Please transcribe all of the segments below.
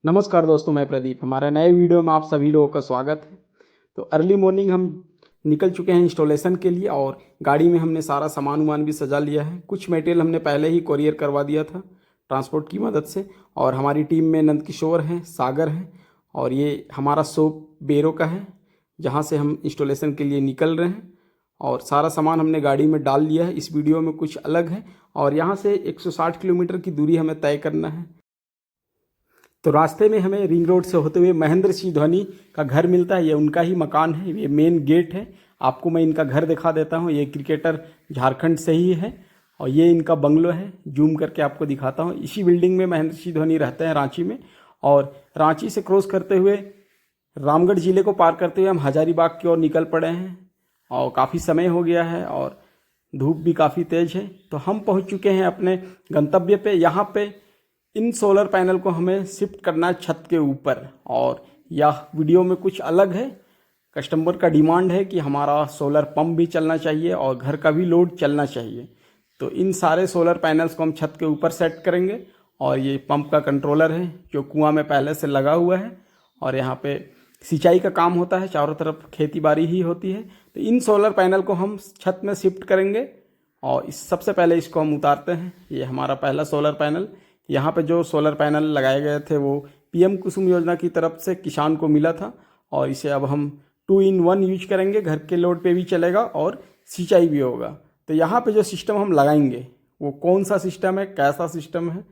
नमस्कार दोस्तों, मैं प्रदीप। हमारे नए वीडियो में आप सभी लोगों का स्वागत है। तो अर्ली मॉर्निंग हम निकल चुके हैं इंस्टॉलेशन के लिए और गाड़ी में हमने सारा सामान वामान भी सजा लिया है। कुछ मटेरियल हमने पहले ही कोरियर करवा दिया था ट्रांसपोर्ट की मदद से। और हमारी टीम में नंदकिशोर हैं, सागर हैं और ये हमारा शॉप बेरो का है जहाँ से हम इंस्टॉलेशन के लिए निकल रहे हैं। और सारा सामान हमने गाड़ी में डाल लिया है। इस वीडियो में कुछ अलग है और यहाँ से 160 किलोमीटर की दूरी हमें तय करना है। तो रास्ते में हमें रिंग रोड से होते हुए महेंद्र सिंह धोनी का घर मिलता है। ये उनका ही मकान है, ये मेन गेट है। आपको मैं इनका घर दिखा देता हूँ। ये क्रिकेटर झारखंड से ही है और ये इनका बंगलो है। जूम करके आपको दिखाता हूँ। इसी बिल्डिंग में महेंद्र सिंह धोनी रहते हैं रांची में। और रांची से क्रॉस करते हुए रामगढ़ ज़िले को पार करते हुए हम हजारीबाग की ओर निकल पड़े हैं और काफ़ी समय हो गया है और धूप भी काफ़ी तेज़ है। तो हम पहुँच चुके हैं अपने गंतव्य पे। यहाँ पे इन सोलर पैनल को हमें शिफ्ट करना है छत के ऊपर। और यह वीडियो में कुछ अलग है। कस्टमर का डिमांड है कि हमारा सोलर पंप भी चलना चाहिए और घर का भी लोड चलना चाहिए। तो इन सारे सोलर पैनल्स को हम छत के ऊपर सेट करेंगे। और ये पंप का कंट्रोलर है जो कुआं में पहले से लगा हुआ है और यहाँ पे सिंचाई का काम होता है। चारों तरफ खेती बाड़ी ही होती है। तो इन सोलर पैनल को हम छत में शिफ्ट करेंगे और सबसे पहले इसको हम उतारते हैं। ये हमारा पहला सोलर पैनल। यहाँ पे जो सोलर पैनल लगाए गए थे वो पीएम कुसुम योजना की तरफ से किसान को मिला था और इसे अब हम 2 in 1 यूज करेंगे। घर के लोड पे भी चलेगा और सिंचाई भी होगा। तो यहाँ पे जो सिस्टम हम लगाएंगे वो कौन सा सिस्टम है, कैसा सिस्टम है,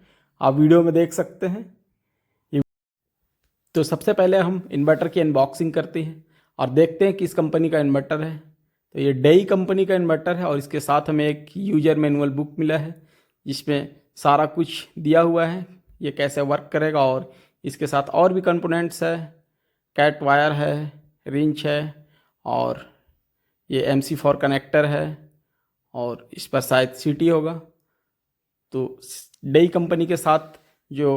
आप वीडियो में देख सकते हैं। तो सबसे पहले हम इन्वर्टर की अनबॉक्सिंग करते हैं और देखते हैं किस कंपनी का इन्वर्टर है। तो ये डेई कंपनी का इन्वर्टर है और इसके साथ हमें एक यूजर मैनुअल बुक मिला है जिसमें सारा कुछ दिया हुआ है, ये कैसे वर्क करेगा। और इसके साथ और भी कंपोनेंट्स है, कैट वायर है, रिंच है और ये MC4 कनेक्टर है और इस पर शायद सीटी होगा। तो डेई कंपनी के साथ जो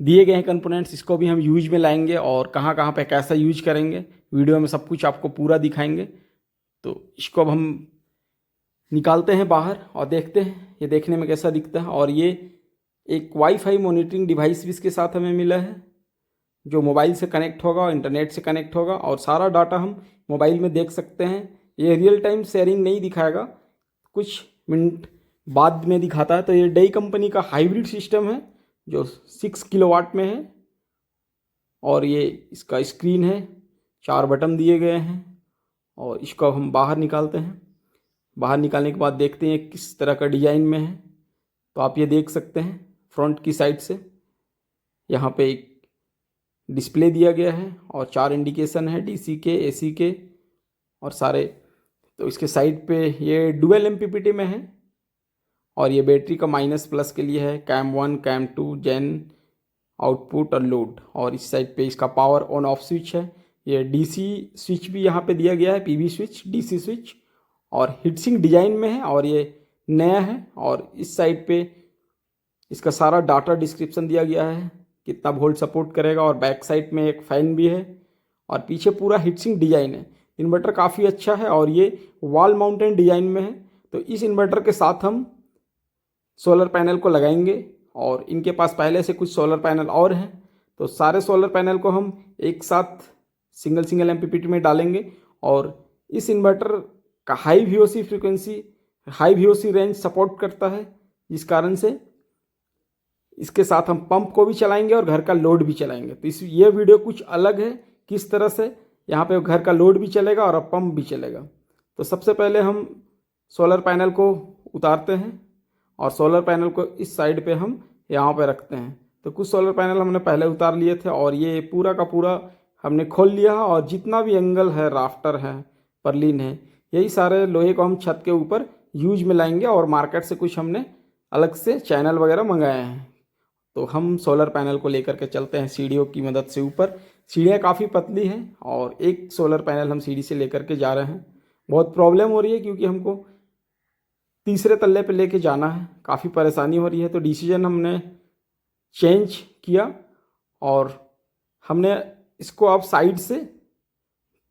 दिए गए हैं कंपोनेंट्स इसको भी हम यूज में लाएंगे और कहाँ कहाँ पे कैसा यूज करेंगे वीडियो में सब कुछ आपको पूरा दिखाएंगे। तो इसको अब हम निकालते हैं बाहर और देखते हैं ये देखने में कैसा दिखता है। और ये एक वाईफाई मॉनिटरिंग डिवाइस भी इसके साथ हमें मिला है जो मोबाइल से कनेक्ट होगा और इंटरनेट से कनेक्ट होगा और सारा डाटा हम मोबाइल में देख सकते हैं। ये रियल टाइम शेयरिंग नहीं दिखाएगा, कुछ मिनट बाद में दिखाता है। तो ये डेई कंपनी का हाइब्रिड सिस्टम है जो 6 किलोवाट में है और ये इसका स्क्रीन है, 4 बटन दिए गए हैं और इसको हम बाहर निकालते हैं। बाहर निकालने के बाद देखते हैं किस तरह का डिज़ाइन में है। तो आप ये देख सकते हैं फ्रंट की साइड से यहाँ पे एक डिस्प्ले दिया गया है और 4 इंडिकेशन है, DC के, AC के और सारे। तो इसके साइड पे ये डुअल MPPT में है और ये बैटरी का माइनस प्लस के लिए है, कैम 1 कैम 2 जेन आउटपुट और लोड। और इस साइड पे इसका पावर ऑन ऑफ स्विच है। ये DC स्विच भी यहाँ पे दिया गया है, PV स्विच, DC स्विच और हीटसिंक डिजाइन में है और ये नया है। और इस साइड पे इसका सारा डाटा डिस्क्रिप्शन दिया गया है, कितना वोल्ट सपोर्ट करेगा और बैक साइड में एक फ़ैन भी है और पीछे पूरा हीटसिंक डिजाइन है। इन्वर्टर काफ़ी अच्छा है और ये वॉल माउंटेन डिजाइन में है। तो इस इन्वर्टर के साथ हम सोलर पैनल को लगाएंगे और इनके पास पहले से कुछ सोलर पैनल और हैं। तो सारे सोलर पैनल को हम एक साथ सिंगल सिंगल MPPT में डालेंगे और इस इन्वर्टर का high VOC frequency, high VOC range support करता है, जिस कारण से इसके साथ हम पंप को भी चलाएंगे और घर का लोड भी चलाएंगे। तो ये वीडियो कुछ अलग है, किस तरह से यहाँ पे घर का लोड भी चलेगा और पंप भी चलेगा। तो सबसे पहले हम सोलर पैनल को उतारते हैं और सोलर पैनल को इस साइड पे हम यहाँ पे रखते हैं। तो कुछ सोलर पैनल हमने पहले उतार लिए थे और ये पूरा का पूरा हमने खोल लिया और जितना भी एंगल है, राफ्टर है, पर्लिन है, यही सारे लोहे को हम छत के ऊपर यूज में लाएंगे। और मार्केट से कुछ हमने अलग से चैनल वगैरह मंगाए हैं। तो हम सोलर पैनल को लेकर के चलते हैं सीढ़ियों की मदद से ऊपर। सीढ़ियाँ काफ़ी पतली हैं और एक सोलर पैनल हम सीढ़ी से लेकर के जा रहे हैं। बहुत प्रॉब्लम हो रही है क्योंकि हमको तीसरे तल्ले पे लेके जाना है, काफ़ी परेशानी हो रही है। तो डिसीजन हमने चेंज किया और हमने इसको अब साइड से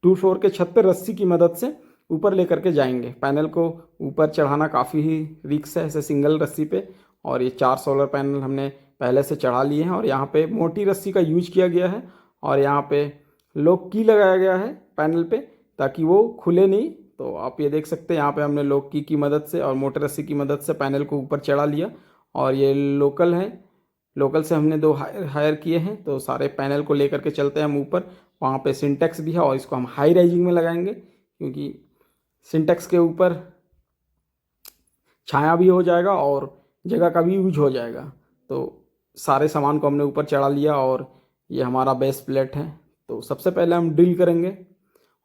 2 फ्लोर के छत पे रस्सी की मदद से ऊपर लेकर के जाएंगे। पैनल को ऊपर चढ़ाना काफ़ी ही रिस्क है ऐसे सिंगल रस्सी पे। और ये 4 सोलर पैनल हमने पहले से चढ़ा लिए हैं और यहाँ पे मोटी रस्सी का यूज किया गया है और यहाँ पे लॉक की लगाया गया है पैनल पे ताकि वो खुले नहीं। तो आप ये देख सकते हैं यहाँ पे हमने लॉक की मदद से और मोटी रस्सी की मदद से पैनल को ऊपर चढ़ा लिया। और ये लोकल है, लोकल से हमने 2 हायर किए हैं। तो सारे पैनल को लेकर के चलते हैं हम ऊपर, वहाँ पे सिंटेक्स भी है और इसको हम हाई राइजिंग में लगाएंगे क्योंकि सिंटेक्स के ऊपर छाया भी हो जाएगा और जगह का भी यूज हो जाएगा। तो सारे सामान को हमने ऊपर चढ़ा लिया और ये हमारा बेस प्लेट है। तो सबसे पहले हम ड्रिल करेंगे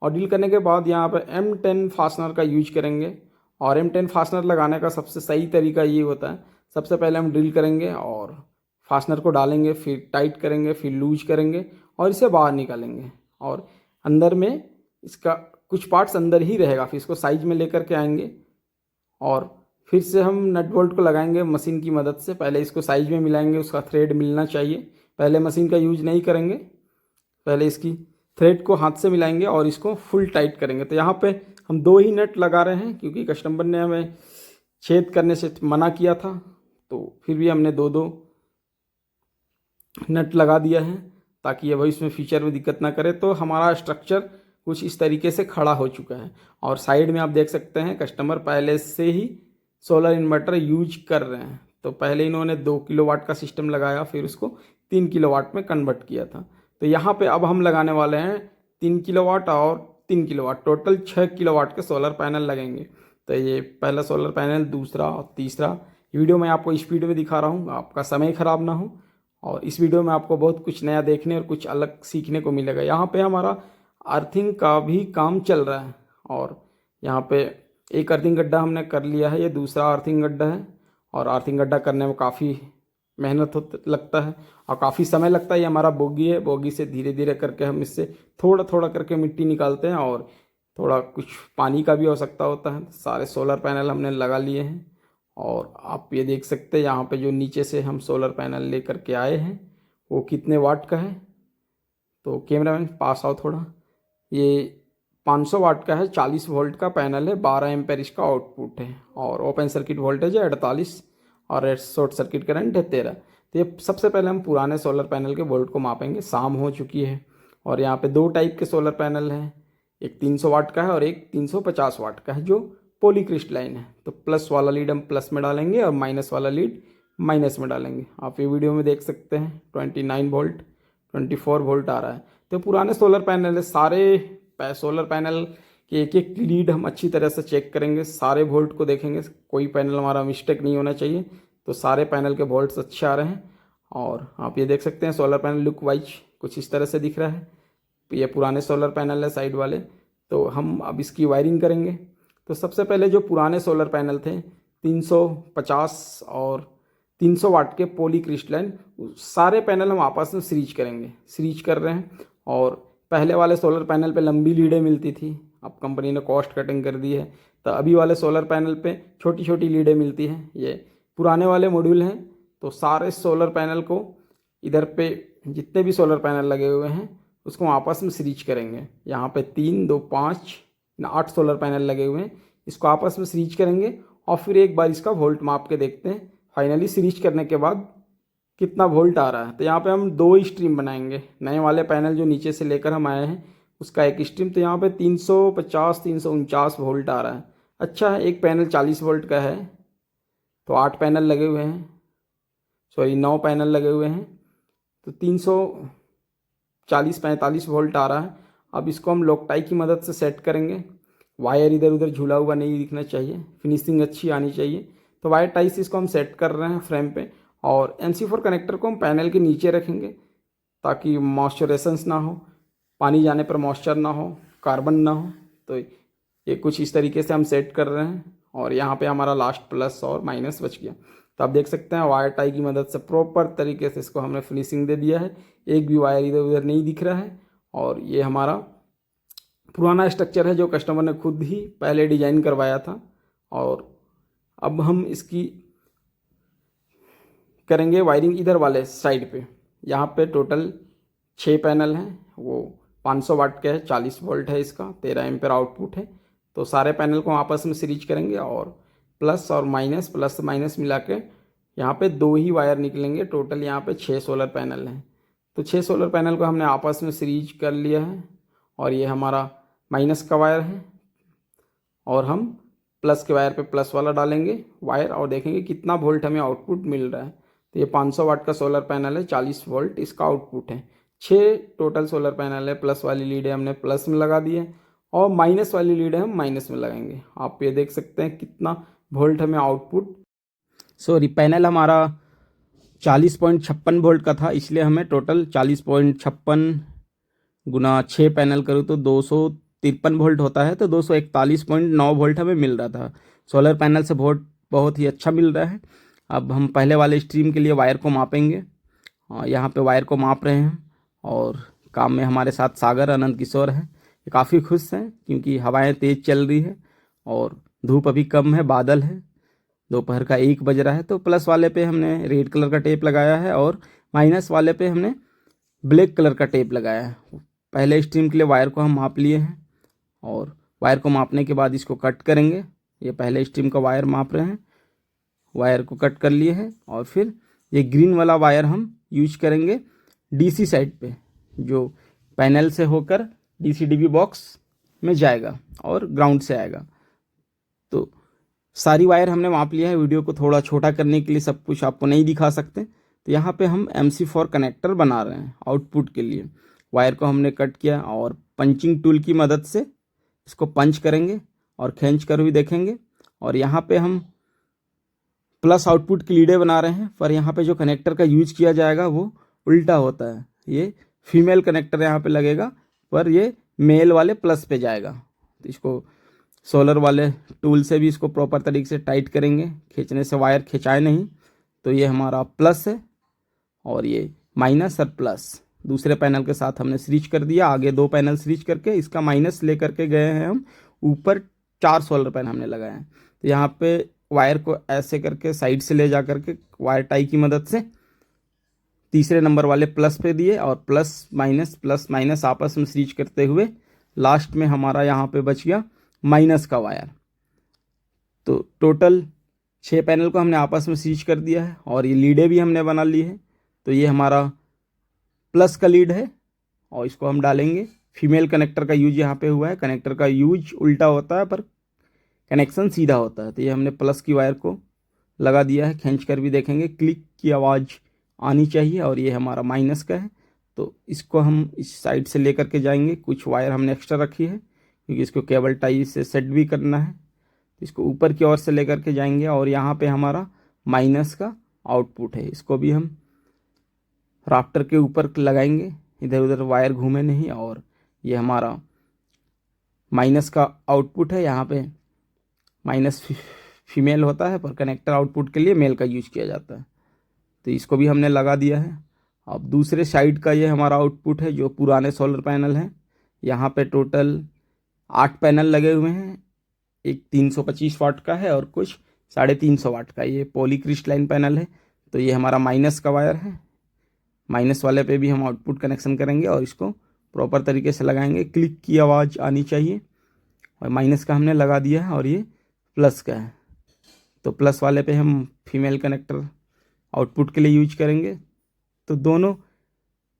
और ड्रिल करने के बाद यहाँ पे M10 फास्टनर का यूज करेंगे। और M10 फास्टनर लगाने का सबसे सही तरीका ये होता है, सबसे पहले हम ड्रिल करेंगे और फास्टनर को डालेंगे, फिर टाइट करेंगे, फिर लूज करेंगे और इसे बाहर निकालेंगे और अंदर में इसका कुछ पार्ट्स अंदर ही रहेगा। फिर इसको साइज में लेकर के आएंगे और फिर से हम नट बोल्ट को लगाएंगे मशीन की मदद से। पहले इसको साइज में मिलाएंगे, उसका थ्रेड मिलना चाहिए। पहले मशीन का यूज नहीं करेंगे, पहले इसकी थ्रेड को हाथ से मिलाएंगे और इसको फुल टाइट करेंगे। तो यहाँ पे हम 2 ही नट लगा रहे हैं क्योंकि कस्टमर ने हमें छेद करने से मना किया था। तो फिर भी हमने 2 नट लगा दिया है ताकि ये भविष्य में फ्यूचर में दिक्कत ना करे। तो हमारा स्ट्रक्चर कुछ इस तरीके से खड़ा हो चुका है और साइड में आप देख सकते हैं कस्टमर पहले से ही सोलर इन्वर्टर यूज कर रहे हैं। तो पहले इन्होंने 2 किलोवाट का सिस्टम लगाया, फिर उसको 3 किलोवाट में कन्वर्ट किया था। तो यहाँ पे अब हम लगाने वाले हैं 3 किलोवाट और 3 किलोवाट, टोटल 6 किलोवाट के सोलर पैनल लगेंगे। तो ये पहला सोलर पैनल, दूसरा और तीसरा। वीडियो में आपको स्पीड में दिखा रहा हूँ, आपका समय ख़राब ना हो। और इस वीडियो में आपको बहुत कुछ नया देखने और कुछ अलग सीखने को मिलेगा। यहाँ पे हमारा अर्थिंग का भी काम चल रहा है और यहाँ पे एक अर्थिंग गड्ढा हमने कर लिया है, ये दूसरा अर्थिंग गड्ढा है। और अर्थिंग गड्ढा करने में काफ़ी मेहनत लगता है और काफ़ी समय लगता है। ये हमारा बोगी है, बोगी से धीरे धीरे करके हम इससे थोड़ा थोड़ा करके मिट्टी निकालते हैं और थोड़ा कुछ पानी का भी आवश्यकता होता है। सारे सोलर पैनल हमने लगा लिए हैं और आप ये देख सकते हैं यहाँ पे जो नीचे से हम सोलर पैनल ले करके आए हैं वो कितने वाट का है। तो कैमरामैन पास आओ थोड़ा। ये 500 वाट का है, 40 वोल्ट का पैनल है, 12 एम्पेयर इसका आउटपुट है और ओपन सर्किट वोल्टेज है 48 और शॉर्ट सर्किट करंट है 13। तो ये सबसे पहले हम पुराने सोलर पैनल के वोल्ट को मापेंगे। शाम हो चुकी है और यहाँ पे 2 टाइप के सोलर पैनल हैं, एक 300 वाट का है और एक 350 वाट का है जो पॉलीक्रिस्टलाइन है। तो प्लस वाला लीड हम प्लस में डालेंगे और माइनस वाला लीड माइनस में डालेंगे। आप ये वीडियो में देख सकते हैं 29 वोल्ट 24 वोल्ट आ रहा है। तो पुराने सोलर पैनल है, सारे सोलर पैनल के एक एक लीड हम अच्छी तरह से चेक करेंगे, सारे वोल्ट को देखेंगे, कोई पैनल हमारा मिस्टेक नहीं होना चाहिए। तो सारे पैनल के वोल्ट्स अच्छे आ रहे हैं और आप ये देख सकते हैं सोलर पैनल लुक वाइज कुछ इस तरह से दिख रहा है। ये पुराने सोलर पैनल है साइड वाले। तो हम अब इसकी वायरिंग करेंगे। तो सबसे पहले जो पुराने सोलर पैनल थे 350 और 300 वाट के पॉलीक्रिस्टलाइन, सारे पैनल हम आपस में सीरीज करेंगे, सीरीज कर रहे हैं। और पहले वाले सोलर पैनल पे लंबी लीडें मिलती थी, अब कंपनी ने कॉस्ट कटिंग कर दी है। तो अभी वाले सोलर पैनल पे छोटी छोटी लीडें मिलती हैं। ये पुराने वाले मॉड्यूल हैं। तो सारे सोलर पैनल को इधर पे जितने भी सोलर पैनल लगे हुए हैं उसको आपस में सीरीज करेंगे। यहाँ पे 3 2 5 8 सोलर पैनल लगे हुए हैं, इसको आपस में सीरीज करेंगे और फिर एक बार इसका वोल्ट माप के देखते हैं फाइनली सीरीज करने के बाद कितना वोल्ट आ रहा है। तो यहाँ पे हम 2 स्ट्रीम बनाएंगे। नए वाले पैनल जो नीचे से लेकर हम आए हैं उसका एक स्ट्रीम। तो यहाँ पे 350 349 वोल्ट आ रहा है। अच्छा है, एक पैनल 40 वोल्ट का है तो 8 पैनल लगे हुए हैं, सॉरी 9 पैनल लगे हुए हैं। तो 340 45 वोल्ट आ रहा है। अब इसको हम लोकटाई की मदद से सेट करेंगे। वायर इधर उधर झूला हुआ नहीं दिखना चाहिए, फिनिशिंग अच्छी आनी चाहिए। तो वायर टाई से इसको हम सेट कर रहे हैं फ्रेम पे। और MC4 कनेक्टर को हम पैनल के नीचे रखेंगे ताकि मॉइस्चराइजेशंस ना हो, पानी जाने पर मॉइस्चर ना हो, कार्बन ना हो। तो ये कुछ इस तरीके से हम सेट कर रहे हैं और यहाँ पे हमारा लास्ट प्लस और माइनस बच गया। तो आप देख सकते हैं वायर टाई की मदद से प्रॉपर तरीके से इसको हमने फिनिशिंग दे दिया है, एक भी वायर इधर उधर नहीं दिख रहा है। और ये हमारा पुराना स्ट्रक्चर है जो कस्टमर ने खुद ही पहले डिजाइन करवाया था। और अब हम इसकी करेंगे वायरिंग इधर वाले साइड पे। यहाँ पे टोटल 6 पैनल हैं, वो 500 वाट का है, 40 वोल्ट है इसका, 13 एम्पेयर आउटपुट है। तो सारे पैनल को आपस में सीरीज करेंगे और प्लस और माइनस, प्लस माइनस मिला के यहाँ पे 2 ही वायर निकलेंगे। टोटल यहाँ पे 6 सोलर पैनल हैं। तो 6 सोलर पैनल को हमने आपस में सीरीज कर लिया है और ये हमारा माइनस का वायर है और हम प्लस के वायर पे प्लस वाला डालेंगे वायर और देखेंगे कितना वोल्ट हमें आउटपुट मिल रहा है। तो ये 500 वाट का सोलर पैनल है, 40 वोल्ट इसका आउटपुट है। 6 टोटल सोलर पैनल है। प्लस वाली लीड है हमने प्लस में लगा दी है और माइनस वाली लीड है हम माइनस में लगाएंगे। आप ये देख सकते हैं कितना वोल्ट हमें आउटपुट, सॉरी पैनल हमारा 40.56 वोल्ट का था, इसलिए हमें टोटल 40.56 गुना 6 पैनल करूँ तो 253 वोल्ट होता है। तो 241.9 वोल्ट हमें मिल रहा था। सोलर पैनल से वोल्ट बहुत ही अच्छा मिल रहा है। अब हम पहले वाले स्ट्रीम के लिए वायर को मापेंगे। यहाँ पे वायर को माप रहे हैं और काम में हमारे साथ सागर आनंद किशोर हैं। ये काफ़ी खुश हैं क्योंकि हवाएं तेज़ चल रही है और धूप अभी कम है, बादल है, दोपहर का 1 बज रहा है। तो प्लस वाले पे हमने रेड कलर का टेप लगाया है और माइनस वाले पे हमने ब्लैक कलर का टेप लगाया है। पहले स्ट्रीम के लिए वायर को हम माप लिए हैं और वायर को मापने के बाद इसको कट करेंगे। ये पहले स्ट्रीम का वायर माप रहे हैं, वायर को कट कर लिए हैं और फिर ये ग्रीन वाला वायर हम यूज करेंगे डीसी साइड पे, जो पैनल से होकर डीसी डीबी बॉक्स में जाएगा और ग्राउंड से आएगा। तो सारी वायर हमने माप लिया है। वीडियो को थोड़ा छोटा करने के लिए सब कुछ आपको नहीं दिखा सकते। तो यहाँ पे हम MC4 कनेक्टर बना रहे हैं आउटपुट के लिए। वायर को हमने कट किया और पंचिंग टूल की मदद से इसको पंच करेंगे और खींच कर भी देखेंगे। और यहाँ पे हम प्लस आउटपुट की लीडें बना रहे हैं, पर यहाँ पे जो कनेक्टर का यूज किया जाएगा वो उल्टा होता है। ये फीमेल कनेक्टर यहाँ पे लगेगा पर ये मेल वाले प्लस पे जाएगा। तो इसको सोलर वाले टूल से भी इसको प्रॉपर तरीके से टाइट करेंगे, खींचने से वायर खिंचाए नहीं। तो ये हमारा प्लस है और ये माइनस और प्लस दूसरे पैनल के साथ हमने सीरीज कर दिया। आगे 2 पैनल सीरीज करके इसका माइनस ले करके गए हैं हम ऊपर। 4 सोलर पैनल हमने लगाए हैं। तो यहाँ पे वायर को ऐसे करके साइड से ले जा करके वायर टाई की मदद से तीसरे नंबर वाले प्लस पे दिए और प्लस माइनस आपस में सीरीज करते हुए लास्ट में हमारा यहाँ पे बच गया माइनस का वायर। तो टोटल 6 पैनल को हमने आपस में सीरीज कर दिया है और ये लीडें भी हमने बना ली है। तो ये हमारा प्लस का लीड है और इसको हम डालेंगे। फीमेल कनेक्टर का यूज यहाँ पे हुआ है। कनेक्टर का यूज उल्टा होता है पर कनेक्शन सीधा होता है। तो ये हमने प्लस की वायर को लगा दिया है। खींच कर भी देखेंगे, क्लिक की आवाज़ आनी चाहिए। और ये हमारा माइनस का है तो इसको हम इस साइड से लेकर के जाएंगे। कुछ वायर हमने एक्स्ट्रा रखी है क्योंकि इसको केबल टाई से सेट भी करना है। तो इसको ऊपर की ओर से लेकर के जाएंगे और यहाँ पे हमारा माइनस का आउटपुट है। इसको भी हम राफ्टर के ऊपर लगाएंगे, इधर उधर वायर घूमे नहीं। और ये हमारा माइनस का आउटपुट है। यहाँ पे माइनस फीमेल होता है पर कनेक्टर आउटपुट के लिए मेल का यूज किया जाता है। तो इसको भी हमने लगा दिया है। अब दूसरे साइड का ये हमारा आउटपुट है जो पुराने सोलर पैनल हैं। यहाँ पे टोटल 8 पैनल लगे हुए हैं। एक 325 वाट का है और कुछ 350 वाट का। ये पॉलीक्रिस्टलाइन पैनल है। तो ये हमारा माइनस का वायर है। माइनस वाले पे भी हम आउटपुट कनेक्शन करेंगे और इसको प्रॉपर तरीके से लगाएंगे। क्लिक की आवाज़ आनी चाहिए। और माइनस का हमने लगा दिया है और ये प्लस का है। तो प्लस वाले पे हम फीमेल कनेक्टर आउटपुट के लिए यूज करेंगे। तो दोनों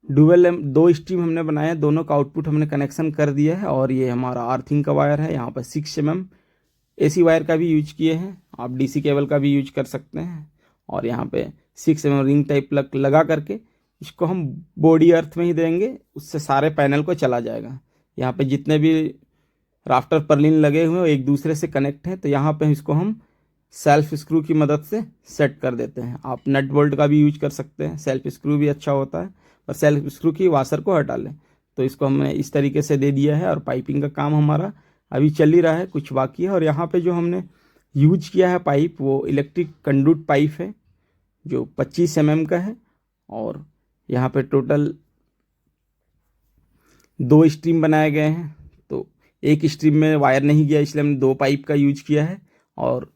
डुअल 2 स्ट्रीम हमने बनाए हैं, दोनों का आउटपुट हमने कनेक्शन कर दिया है। और ये हमारा अर्थिंग का वायर है। यहाँ पर 6 mm AC वायर का भी यूज किए हैं। आप DC केबल का भी यूज कर सकते हैं। और यहाँ पे 6 mm रिंग टाइप प्लग लगा करके इसको हम बॉडी अर्थ में ही देंगे, उससे सारे पैनल को चला जाएगा। यहाँ पे जितने भी राफ्टर पर्लिन लगे हुए हैं एक दूसरे से कनेक्ट हैं। तो यहाँ पे इसको हम सेल्फ स्क्रू की मदद से सेट कर देते हैं। आप नट बोल्ट का भी यूज कर सकते हैं, सेल्फ स्क्रू भी अच्छा होता है, पर सेल्फ स्क्रू की वाशर को हटा लें। तो इसको हमने इस तरीके से दे दिया है और पाइपिंग का काम हमारा अभी चल ही रहा है, कुछ बाकी है। और यहाँ पे जो हमने यूज किया है पाइप वो इलेक्ट्रिक कंडक्ट पाइप है जो 25 mm का है। और यहाँ पे टोटल 2 स्ट्रीम बनाए गए हैं। तो एक स्ट्रीम में वायर नहीं गया इसलिए हमने 2 पाइप का यूज किया है। और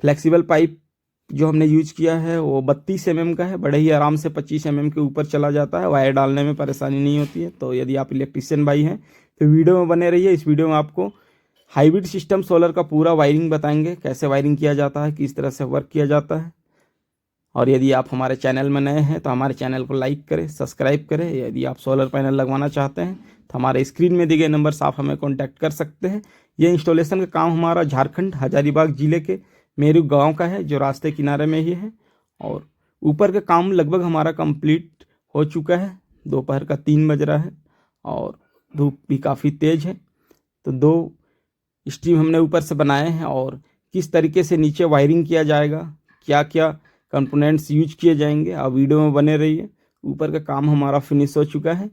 फ्लेक्सिबल पाइप जो हमने यूज किया है वो 32 mm का है। बड़े ही आराम से 25 mm के ऊपर चला जाता है, वायर डालने में परेशानी नहीं होती है। तो यदि आप इलेक्ट्रिशियन भाई हैं तो वीडियो में बने रहिए। इस वीडियो में आपको हाइब्रिड सिस्टम सोलर का पूरा वायरिंग बताएंगे, कैसे वायरिंग किया जाता है, किस तरह से वर्क किया जाता है। और यदि आप हमारे चैनल में नए हैं तो हमारे चैनल को लाइक करें, सब्सक्राइब करें। यदि आप सोलर पैनल लगवाना चाहते हैं तो हमारे स्क्रीन में दिए गए नंबर से आप हमें कॉन्टैक्ट कर सकते हैं। ये इंस्टॉलेशन का काम हमारा झारखंड हजारीबाग ज़िले के मेरू गांव का है, जो रास्ते किनारे में ही है। और ऊपर का काम लगभग हमारा कंप्लीट हो चुका है। दोपहर का 3 बज रहा है और धूप भी काफ़ी तेज़ है। तो 2 स्ट्रीम हमने ऊपर से बनाए हैं और किस तरीके से नीचे वायरिंग किया जाएगा, क्या क्या कंपोनेंट्स यूज किए जाएंगे, आप वीडियो में बने रहिए। ऊपर का काम हमारा फिनिश हो चुका है।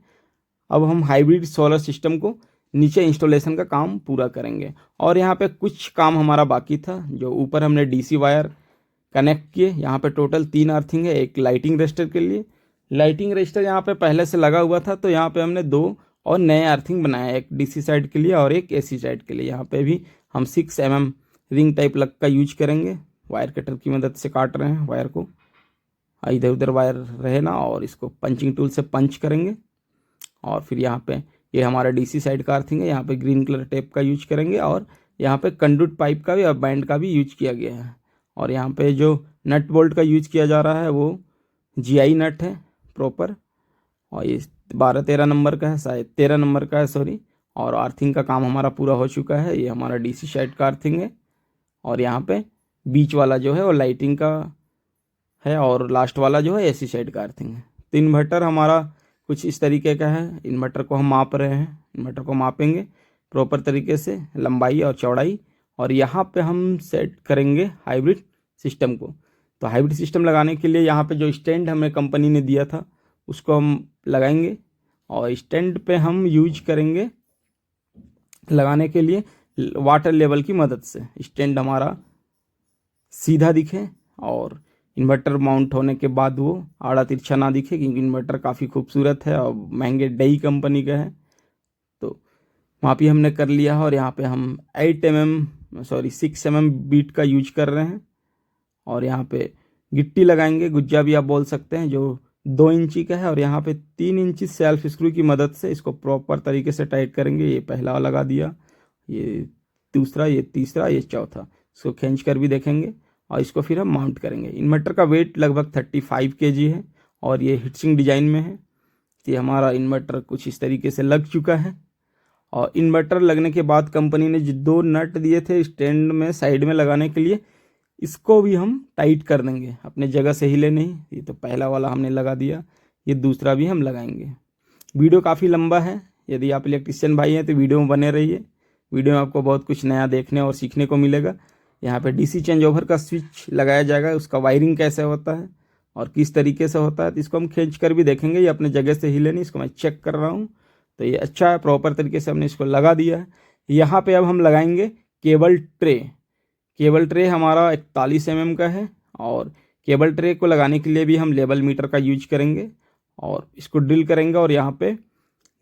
अब हम हाइब्रिड सोलर सिस्टम को नीचे इंस्टॉलेशन का काम पूरा करेंगे। और यहाँ पे कुछ काम हमारा बाकी था, जो ऊपर हमने डीसी वायर कनेक्ट किए। यहाँ पे टोटल 3 अर्थिंग है, एक लाइटिंग रजिस्टर के लिए। लाइटिंग रजिस्टर यहाँ पे पहले से लगा हुआ था, तो यहाँ पे हमने 2 और नए अर्थिंग बनाए, एक डीसी साइड के लिए और एक एसी साइड के लिए। यहाँ पे भी हम 6 mm रिंग टाइप लग का यूज करेंगे। वायर कटर की मदद से काट रहे हैं वायर को, इधर उधर वायर रहे ना, और इसको पंचिंग टूल से पंच करेंगे। और फिर यहाँ पे ये हमारा डीसी साइड का अर्थिंग है, यहाँ पे ग्रीन कलर टेप का यूज करेंगे। और यहाँ पे कंडक्ट पाइप का भी और बैंड का भी यूज किया गया है। और यहाँ पे जो नट बोल्ट का यूज किया जा रहा है वो जीआई नट है प्रॉपर, और ये 12-13 नंबर का है, शायद 13 नंबर का है, सॉरी। और अर्थिंग का काम हमारा पूरा हो चुका है। ये हमारा डीसी साइड का अर्थिंग है। और यहाँ पे बीच वाला जो है वो लाइटिंग का है, और लास्ट वाला जो है एसी साइड का अर्थिंग है। तो इन्वर्टर हमारा कुछ इस तरीके का है। इन्वर्टर को हम माप रहे हैं, इन्वर्टर को मापेंगे प्रॉपर तरीके से, लंबाई और चौड़ाई। और यहाँ पे हम सेट करेंगे हाइब्रिड सिस्टम को। तो हाइब्रिड सिस्टम लगाने के लिए यहाँ पे जो स्टैंड हमें कंपनी ने दिया था उसको हम लगाएंगे। और स्टैंड पे हम यूज करेंगे लगाने के लिए वाटर लेवल की मदद से। स्टैंड हमारा सीधा दिखे और इन्वर्टर माउंट होने के बाद वो आड़ा तिरछा ना दिखे, क्योंकि इन्वर्टर काफ़ी खूबसूरत है और महंगे डई कंपनी का है। तो वहाँ पे हमने कर लिया है। और यहाँ पे हम 6 mm बीट का यूज कर रहे हैं। और यहाँ पे गिट्टी लगाएंगे, गुज्जा भी आप बोल सकते हैं, जो 2 इंची का है। और यहाँ पे 3 इंची सेल्फ स्क्रू की मदद से इसको प्रॉपर तरीके से टाइट करेंगे। ये पहला लगा दिया, ये दूसरा, ये तीसरा, ये चौथा। इसको खींच कर भी देखेंगे और इसको फिर हम माउंट करेंगे। इन्वर्टर का वेट लगभग 35 kg है और ये हिटसिंग डिजाइन में है। ये हमारा इन्वर्टर कुछ इस तरीके से लग चुका है। और इन्वर्टर लगने के बाद कंपनी ने जो 2 नट दिए थे स्टैंड में साइड में लगाने के लिए, इसको भी हम टाइट कर देंगे, अपने जगह से हिले नहीं। ये तो पहला वाला हमने लगा दिया, ये दूसरा भी हम लगाएंगे। वीडियो काफ़ी लंबा है, यदि आप इलेक्ट्रिशियन भाई हैं तो वीडियो में बने रहिए। वीडियो में आपको बहुत कुछ नया देखने और सीखने को मिलेगा। यहाँ पे डीसी चेंज ओवर का स्विच लगाया जाएगा, उसका वायरिंग कैसे होता है और किस तरीके से होता है, तो इसको हम खींच कर भी देखेंगे। ये अपने जगह से हिले नहीं, इसको मैं चेक कर रहा हूँ। तो ये अच्छा है, प्रॉपर तरीके से हमने इसको लगा दिया है। यहाँ पे अब हम लगाएंगे केबल ट्रे। केबल ट्रे हमारा 41 mm का है। और केबल ट्रे को लगाने के लिए भी हम लेवल मीटर का यूज करेंगे और इसको ड्रिल करेंगे और यहाँ पे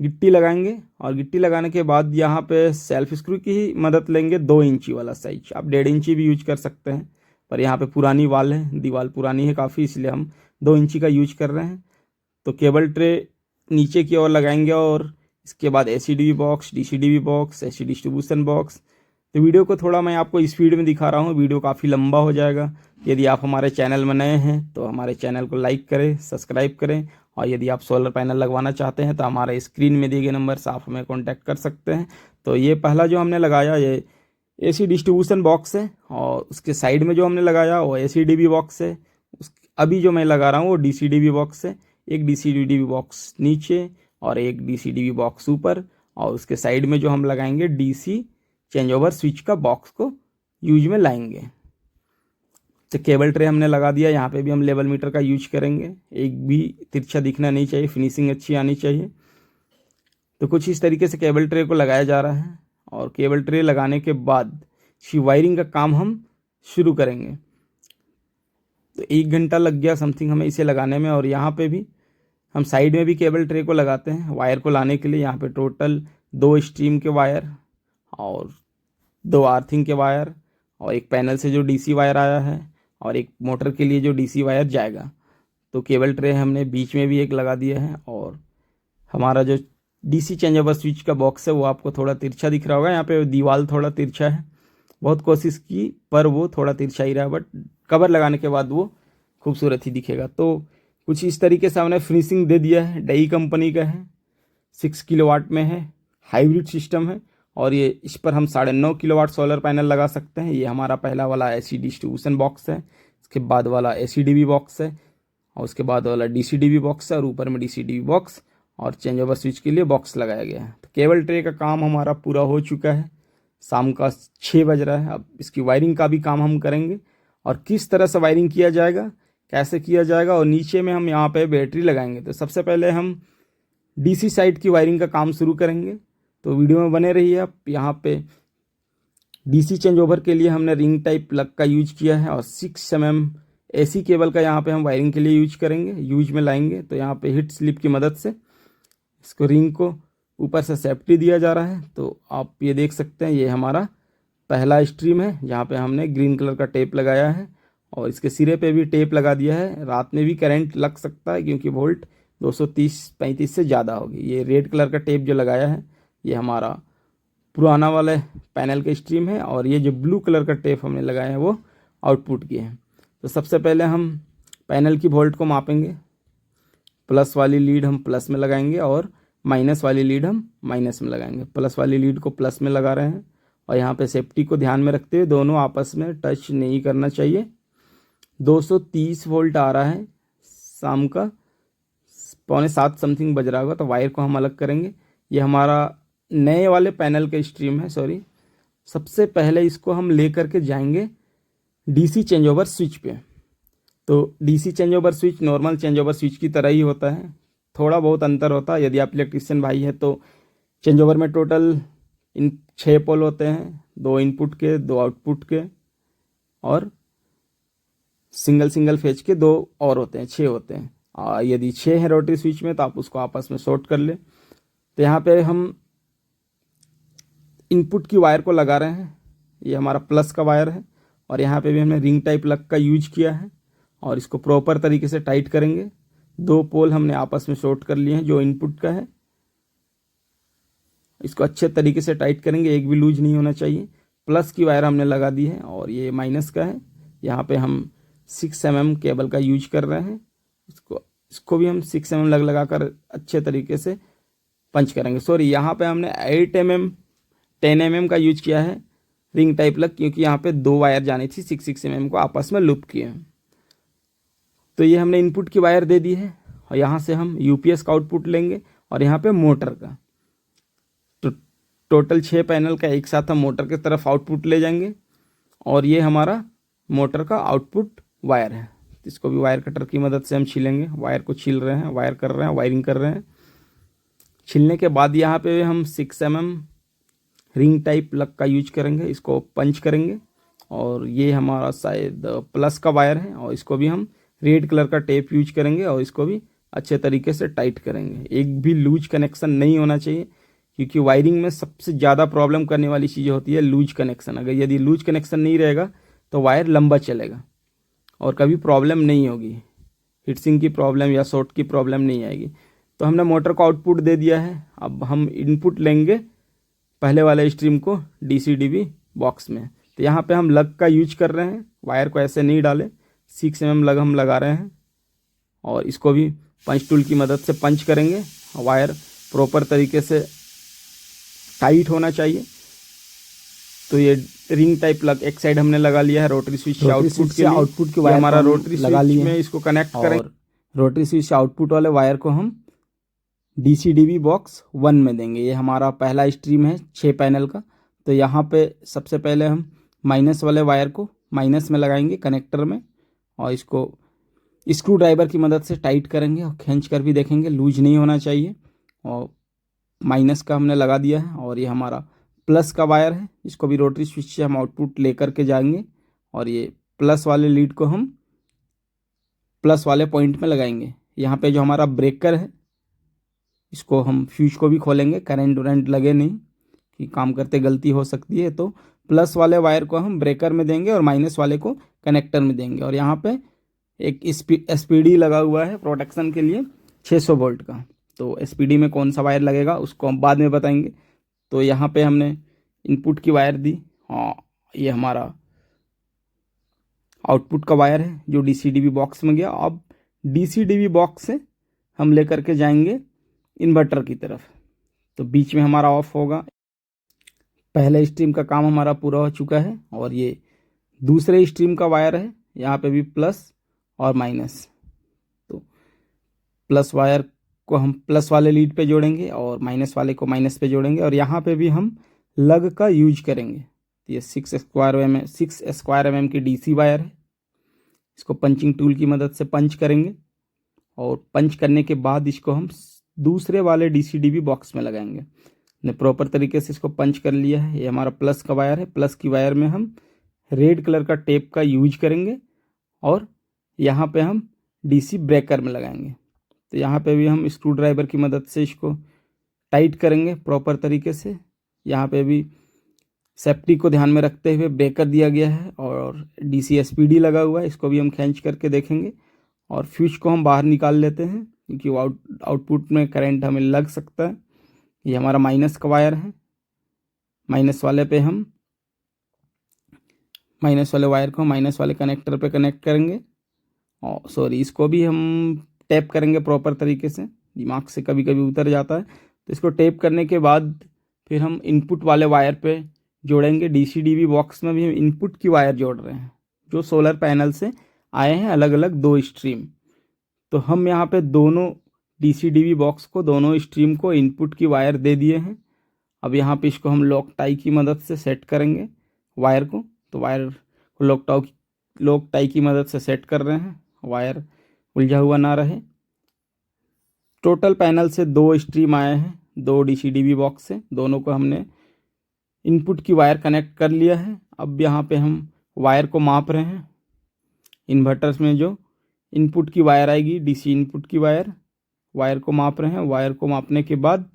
गिट्टी लगाएंगे। और गिट्टी लगाने के बाद यहाँ पे सेल्फ स्क्रू की ही मदद लेंगे, 2 इंची वाला साइज। आप 1.5 इंची भी यूज कर सकते हैं, पर यहाँ पे पुरानी वाल है, दीवार पुरानी है काफ़ी, इसलिए हम 2 इंची का यूज कर रहे हैं। तो केबल ट्रे नीचे की ओर लगाएंगे और इसके बाद ACDB box, DCDB box, AC distribution box. तो वीडियो को थोड़ा मैं आपको स्पीड में दिखा रहा हूँ, वीडियो काफ़ी लंबा हो जाएगा। यदि आप हमारे चैनल में नए हैं तो हमारे चैनल को लाइक करें, सब्सक्राइब करें। और यदि आप सोलर पैनल लगवाना चाहते हैं तो हमारे स्क्रीन में दिए गए नंबर से आप हमें कॉन्टैक्ट कर सकते हैं। तो ये पहला जो हमने लगाया ये AC डिस्ट्रीब्यूशन बॉक्स है, और उसके साइड में जो हमने लगाया वो ACDB बॉक्स है। अभी जो मैं लगा रहा हूँ वो DCDB बॉक्स है। एक DCDB बॉक्स नीचे और एक DCDB बॉक्स ऊपर, और उसके साइड में जो हम लगाएंगे DC चेंज ओवर स्विच का बॉक्स को यूज में लाएंगे। तो केबल ट्रे हमने लगा दिया। यहाँ पे भी हम लेवल मीटर का यूज करेंगे, एक भी तिरछा दिखना नहीं चाहिए, फिनिशिंग अच्छी आनी चाहिए। तो कुछ इस तरीके से केबल ट्रे को लगाया जा रहा है। और केबल ट्रे लगाने के बाद इसकी वायरिंग का काम हम शुरू करेंगे। तो 1 घंटा लग गया समथिंग हमें इसे लगाने में। और यहाँ पे भी हम साइड में भी केबल ट्रे को लगाते हैं वायर को लाने के लिए। यहाँ पे टोटल 2 स्ट्रीम के वायर और 2 अर्थिंग के वायर और एक पैनल से जो DC वायर आया है और एक मोटर के लिए जो DC वायर जाएगा। तो केबल ट्रे हमने बीच में भी एक लगा दिया है। और हमारा जो DC चेंज ओवर स्विच का बॉक्स है वो आपको थोड़ा तिरछा दिख रहा होगा, यहाँ पे दीवार थोड़ा तिरछा है। बहुत कोशिश की पर वो थोड़ा तिरछा ही रहा, बट कवर लगाने के बाद वो खूबसूरत ही दिखेगा। तो कुछ इस तरीके से हमने फिनिशिंग दे दिया है। डई कंपनी का है, 6 किलोवाट में है, हाइब्रिड सिस्टम है और ये इस पर हम 9.5 किलोवाट सोलर पैनल लगा सकते हैं। ये हमारा पहला वाला एसी डिस्ट्रीब्यूशन बॉक्स है, इसके बाद वाला एसीडीबी बॉक्स है और उसके बाद वाला डीसीडीबी बॉक्स है और ऊपर में डीसीडीबी बॉक्स और चेंज ओवर स्विच के लिए बॉक्स लगाया गया है। तो केबल ट्रे का काम हमारा पूरा हो चुका है। शाम का 6 बज रहा है। अब इसकी वायरिंग का भी काम हम करेंगे और किस तरह से वायरिंग किया जाएगा, कैसे किया जाएगा और नीचे में हम यहाँ पे बैटरी लगाएंगे। तो सबसे पहले हम डीसी साइड की वायरिंग का काम शुरू करेंगे, तो वीडियो में बने रहिए आप। यहाँ पे डीसी चेंज ओवर के लिए हमने रिंग टाइप प्लग का यूज किया है और 6 mm एसी केबल का यहाँ पे हम वायरिंग के लिए यूज करेंगे, यूज में लाएंगे। तो यहाँ पे हिट स्लिप की मदद से इसको रिंग को ऊपर से सेफ्टी दिया जा रहा है। तो आप ये देख सकते हैं, ये हमारा पहला स्ट्रीम है जहाँ पे हमने ग्रीन कलर का टेप लगाया है और इसके सिरे पे भी टेप लगा दिया है। रात में भी करंट लग सकता है क्योंकि वोल्ट 230-35 से ज़्यादा होगी। ये रेड कलर का टेप जो लगाया है ये हमारा पुराना वाले पैनल का स्ट्रीम है और ये जो ब्लू कलर का टेप हमने लगाया है वो आउटपुट की है। तो सबसे पहले हम पैनल की वोल्ट को मापेंगे। प्लस वाली लीड हम प्लस में लगाएंगे और माइनस वाली लीड हम माइनस में लगाएंगे। प्लस वाली लीड को प्लस में लगा रहे हैं और यहाँ पे सेफ्टी को ध्यान में रखते हुए दोनों आपस में टच नहीं करना चाहिए। 230 वोल्ट आ रहा है, शाम का 6:45 समथिंग बज रहा होगा। तो वायर को हम अलग करेंगे। ये हमारा नए वाले पैनल का स्ट्रीम है, सॉरी। सबसे पहले इसको हम ले करके जाएंगे डीसी चेंज ओवर स्विच पे। तो DC change over switch normal change over switch की तरह ही होता है, थोड़ा बहुत अंतर होता है। यदि आप इलेक्ट्रिशियन भाई है तो चेंज ओवर में टोटल 6 पोल होते हैं, 2 इनपुट के 2 आउटपुट के और सिंगल फेज के 2 और होते हैं, 6 होते हैं। यदि 6 है रोटरी स्विच में तो आप उसको आपस में शॉर्ट कर ले। तो यहाँ पे हम इनपुट की वायर को लगा रहे हैं, ये हमारा प्लस का वायर है और यहाँ पे भी हमने रिंग टाइप प्लग का यूज किया है और इसको प्रॉपर तरीके से टाइट करेंगे। 2 पोल हमने आपस में शॉर्ट कर लिए हैं जो इनपुट का है, इसको अच्छे तरीके से टाइट करेंगे, एक भी लूज नहीं होना चाहिए। प्लस की वायर हमने लगा दी है और ये माइनस का है। यहाँ पे हम 6 mm केबल का यूज कर रहे हैं, इसको भी हम 6 mm लगा कर अच्छे तरीके से पंच करेंगे। सॉरी, यहाँ पे हमने 8 mm 10 mm का यूज किया है रिंग टाइप लग, क्योंकि यहाँ पे 2 वायर जानी थी 6 mm को आपस में लूप किए। तो ये हमने इनपुट की वायर दे दी है और यहाँ से हम यूपीएस का आउटपुट लेंगे और यहाँ पे मोटर का। तो टोटल 6 पैनल का एक साथ हम मोटर की तरफ आउटपुट ले जाएंगे और ये हमारा मोटर का आउटपुट वायर है। इसको भी वायर कटर की मदद से हम छीलेंगे। वायर को छील रहे हैं, वायर कर रहे हैं, वायरिंग कर रहे हैं। छीलने के बाद यहाँ पे हम 6 mm रिंग टाइप प्लग का यूज करेंगे, इसको पंच करेंगे और ये हमारा शायद प्लस का वायर है और इसको भी हम रेड कलर का टेप यूज करेंगे और इसको भी अच्छे तरीके से टाइट करेंगे। एक भी लूज कनेक्शन नहीं होना चाहिए, क्योंकि वायरिंग में सबसे ज़्यादा प्रॉब्लम करने वाली चीज़ होती है लूज कनेक्शन। अगर यदि लूज कनेक्शन नहीं रहेगा तो वायर लंबा चलेगा और कभी प्रॉब्लम नहीं होगी, हीटसिंक की प्रॉब्लम या शॉर्ट की प्रॉब्लम नहीं आएगी। तो हमने मोटर को आउटपुट दे दिया है। अब हम इनपुट लेंगे पहले वाले स्ट्रीम को डीसीडीबी बॉक्स में। तो यहाँ पे हम लग का यूज कर रहे हैं, वायर को ऐसे नहीं डालें। 6 mm लग हम लगा रहे हैं और इसको भी पंच टूल की मदद से पंच करेंगे। वायर प्रॉपर तरीके से टाइट होना चाहिए। तो ये रिंग टाइप प्लग एक साइड हमने लगा लिया है रोटरी स्विच आउटपुट के वायर हमारा रोटरी लगा लिए में इसको कनेक्ट करें। रोटरी स्विच आउटपुट वाले वायर को हम डीसीडीबी बॉक्स 1 में देंगे। ये हमारा पहला स्ट्रीम है 6 पैनल का। तो यहाँ पे सबसे पहले हम माइनस वाले वायर को माइनस में लगाएंगे कनेक्टर में और इसको स्क्रू ड्राइवर की मदद से टाइट करेंगे और खींच कर भी देखेंगे, लूज नहीं होना चाहिए। और माइनस का हमने लगा दिया है और ये हमारा प्लस का वायर है, इसको भी रोटरी स्विच से हम आउटपुट लेकर के जाएंगे और ये प्लस वाले लीड को हम प्लस वाले पॉइंट में लगाएंगे। यहाँ पे जो हमारा ब्रेकर है इसको हम फ्यूज को भी खोलेंगे, करंट वरेंट लगे नहीं कि काम करते गलती हो सकती है। तो प्लस वाले वायर को हम ब्रेकर में देंगे और माइनस वाले को कनेक्टर में देंगे। और यहाँ पे एक एसपीडी लगा हुआ है प्रोटेक्शन के लिए 600 वोल्ट का। तो एसपीडी में कौन सा वायर लगेगा उसको हम बाद में बताएंगे। तो यहाँ पे हमने इनपुट की वायर दी, हाँ ये हमारा आउटपुट का वायर है जो डीसी-डीवी बॉक्स में गया। अब डीसी-डीवी बॉक्स से हम लेकर के जाएंगे इन्वर्टर की तरफ। तो बीच में हमारा ऑफ होगा। पहले स्ट्रीम का काम हमारा पूरा हो चुका है और ये दूसरे स्ट्रीम का वायर है, यहाँ पे भी प्लस और माइनस। तो प्लस वायर को हम प्लस वाले लीड पे जोड़ेंगे और माइनस वाले को माइनस पे जोड़ेंगे और यहाँ पे भी हम लग का यूज करेंगे। तो ये 6 स्क्वायर mm की डीसी वायर है। इसको पंचिंग टूल की मदद से पंच करेंगे और पंच करने के बाद इसको हम दूसरे वाले डीसी-डीवी बॉक्स में लगाएंगे। ने प्रॉपर तरीके से इसको पंच कर लिया है। ये हमारा प्लस का वायर है। प्लस की वायर में हम रेड कलर का टेप का यूज करेंगे और यहाँ पे हम डीसी ब्रेकर में लगाएंगे। तो यहाँ पे भी हम स्क्रू ड्राइवर की मदद से इसको टाइट करेंगे प्रॉपर तरीके से। यहाँ पे भी सेफ्टी को ध्यान में रखते हुए ब्रेकर दिया गया है और डीसी एसपीडी लगा हुआ है। इसको भी हम खींच करके देखेंगे और फ्यूज को हम बाहर निकाल लेते हैं क्योंकि आउटपुट में करंट हमें लग सकता है। ये हमारा माइनस का वायर है। माइनस वाले पे हम माइनस वाले वायर को माइनस वाले कनेक्टर पे कनेक्ट करेंगे और सॉरी इसको भी हम टैप करेंगे प्रॉपर तरीके से। दिमाग से कभी कभी उतर जाता है। तो इसको टैप करने के बाद फिर हम इनपुट वाले वायर पे जोड़ेंगे। डीसी-डीवी बॉक्स में भी हम इनपुट की वायर जोड़ रहे हैं जो सोलर पैनल से आए हैं, अलग अलग 2 स्ट्रीम। तो हम यहाँ पे दोनों डीसी-डीवी बॉक्स को, दोनों स्ट्रीम को इनपुट की वायर दे दिए हैं। अब यहाँ पे इसको हम लॉक टाई की मदद से सेट करेंगे वायर को। तो वायर को लॉक टाई की मदद से सेट कर रहे हैं, वायर उलझा हुआ ना रहे। टोटल पैनल से 2 स्ट्रीम आए हैं, 2 डीसी-डीवी बॉक्स से। दोनों को हमने इनपुट की वायर कनेक्ट कर लिया है। अब यहाँ पे हम वायर को माप रहे हैं। इन्वर्टर्स में जो इनपुट की वायर आएगी, डीसी इनपुट की वायर को माप रहे हैं। वायर को मापने के बाद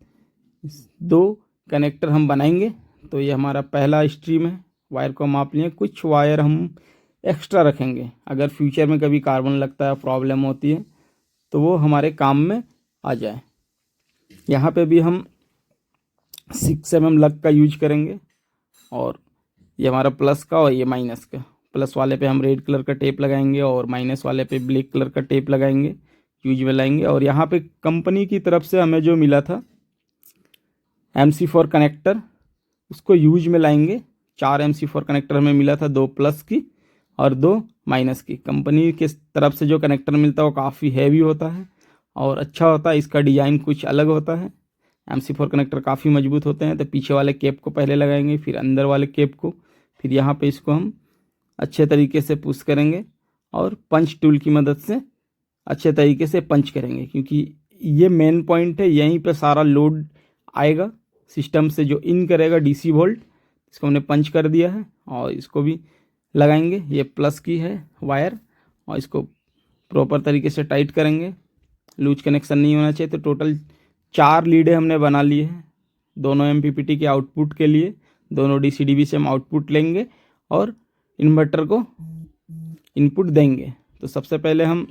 2 कनेक्टर हम बनाएंगे। तो ये हमारा पहला स्ट्रीम है। वायर को माप लिए। कुछ वायर हम एक्स्ट्रा रखेंगे, अगर फ्यूचर में कभी कार्बन लगता है, प्रॉब्लम होती है तो वो हमारे काम में आ जाए। यहाँ पे भी हम 6 mm लग का यूज करेंगे और ये हमारा प्लस का और ये माइनस का। प्लस वाले पे हम रेड कलर का टेप लगाएंगे और माइनस वाले पे ब्लैक कलर का टेप लगाएंगे, यूज में लाएंगे। और यहाँ पे कंपनी की तरफ से हमें जो मिला था MC4 कनेक्टर, उसको यूज में लाएंगे। 4 MC4 कनेक्टर हमें मिला था, 2 प्लस की और 2 माइनस की। कंपनी के तरफ से जो कनेक्टर मिलता है वो काफ़ी हैवी होता है और अच्छा होता है। इसका डिज़ाइन कुछ अलग होता है। MC4 कनेक्टर काफ़ी मजबूत होते हैं। तो पीछे वाले केप को पहले लगाएंगे, फिर अंदर वाले केप को, फिर यहाँ पे इसको हम अच्छे तरीके से पुश करेंगे और पंच टूल की मदद से अच्छे तरीके से पंच करेंगे क्योंकि ये मेन पॉइंट है। यहीं पे सारा लोड आएगा सिस्टम से जो इन करेगा DC वोल्ट। इसको हमने पंच कर दिया है और इसको भी लगाएंगे। ये प्लस की है वायर और इसको प्रॉपर तरीके से टाइट करेंगे। लूज कनेक्शन नहीं होना चाहिए। तो टोटल 4 लीडें हमने बना ली है, दोनों MPPT के आउटपुट के लिए। दोनों डीसी-डीवी से हम आउटपुट लेंगे और इन्वर्टर को इनपुट देंगे। तो सबसे पहले हम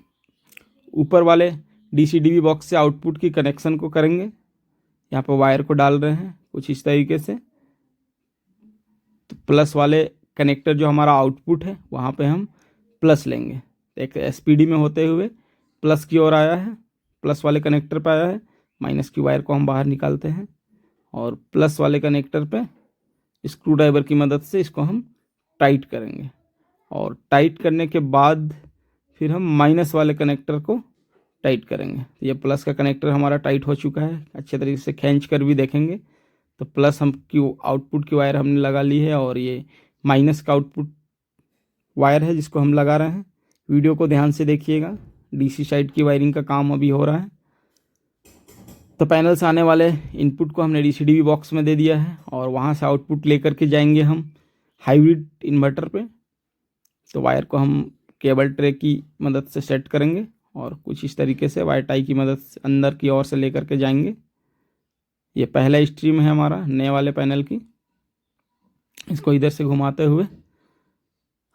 ऊपर वाले डीसी-डीवी बॉक्स से आउटपुट की कनेक्शन को करेंगे। यहाँ पर वायर को डाल रहे हैं कुछ इस तरीके से। तो प्लस वाले कनेक्टर जो हमारा आउटपुट है वहाँ पे हम प्लस लेंगे। एक SPD में होते हुए प्लस की ओर आया है, प्लस वाले कनेक्टर पे आया है। माइनस की वायर को हम बाहर निकालते हैं और प्लस वाले कनेक्टर पे स्क्रू ड्राइवर की मदद से इसको हम टाइट करेंगे और टाइट करने के बाद फिर हम माइनस वाले कनेक्टर को टाइट करेंगे। तो ये प्लस का कनेक्टर हमारा टाइट हो चुका है। अच्छे तरीके से खींच कर भी देखेंगे तो प्लस हम की आउटपुट की वायर हमने लगा ली है और ये माइनस का आउटपुट वायर है जिसको हम लगा रहे हैं। वीडियो को ध्यान से देखिएगा। DC साइड की वायरिंग का काम अभी हो रहा है। तो पैनल से आने वाले इनपुट को हमने डीसी-डीवी बॉक्स में दे दिया है और वहाँ से आउटपुट लेकर के जाएंगे हम हाइब्रिड इन्वर्टर पे। तो वायर को हम केबल ट्रे की मदद से सेट करेंगे और कुछ इस तरीके से वायर टाई की मदद से अंदर की ओर से लेकर के जाएंगे। ये पहला स्ट्रीम है हमारा नए वाले पैनल की। इसको इधर से घुमाते हुए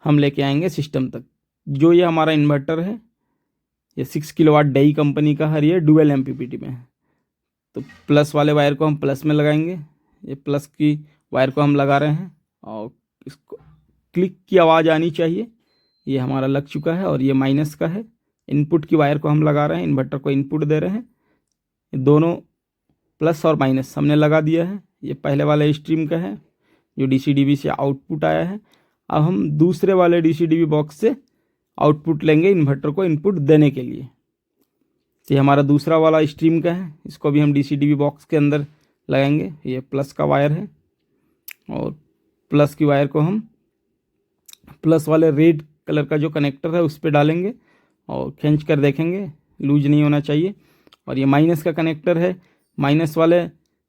हम लेके आएंगे सिस्टम तक। जो ये हमारा इन्वर्टर है ये 6 किलोवाट डेई कंपनी का है। ये डुअल MPPT में है। तो प्लस वाले वायर को हम प्लस में लगाएंगे। ये प्लस की वायर को हम लगा रहे हैं और इसको क्लिक की आवाज़ आनी चाहिए। ये हमारा लग चुका है और ये माइनस का है। इनपुट की वायर को हम लगा रहे हैं, इन्वर्टर को इनपुट दे रहे हैं। दोनों प्लस और माइनस हमने लगा दिया है। ये पहले वाले स्ट्रीम का है जो डीसी-डीवी से आउटपुट आया है। अब हम दूसरे वाले डीसी-डीवी बॉक्स से आउटपुट लेंगे इन्वर्टर को इनपुट देने के लिए। ये हमारा दूसरा वाला स्ट्रीम का है, इसको भी हम डीसी-डीवी बॉक्स के अंदर लगाएंगे। ये प्लस का वायर है और प्लस की वायर को हम प्लस वाले रेड कलर का जो कनेक्टर है उस पर डालेंगे और खींच कर देखेंगे, लूज नहीं होना चाहिए। और ये माइनस का कनेक्टर है, माइनस वाले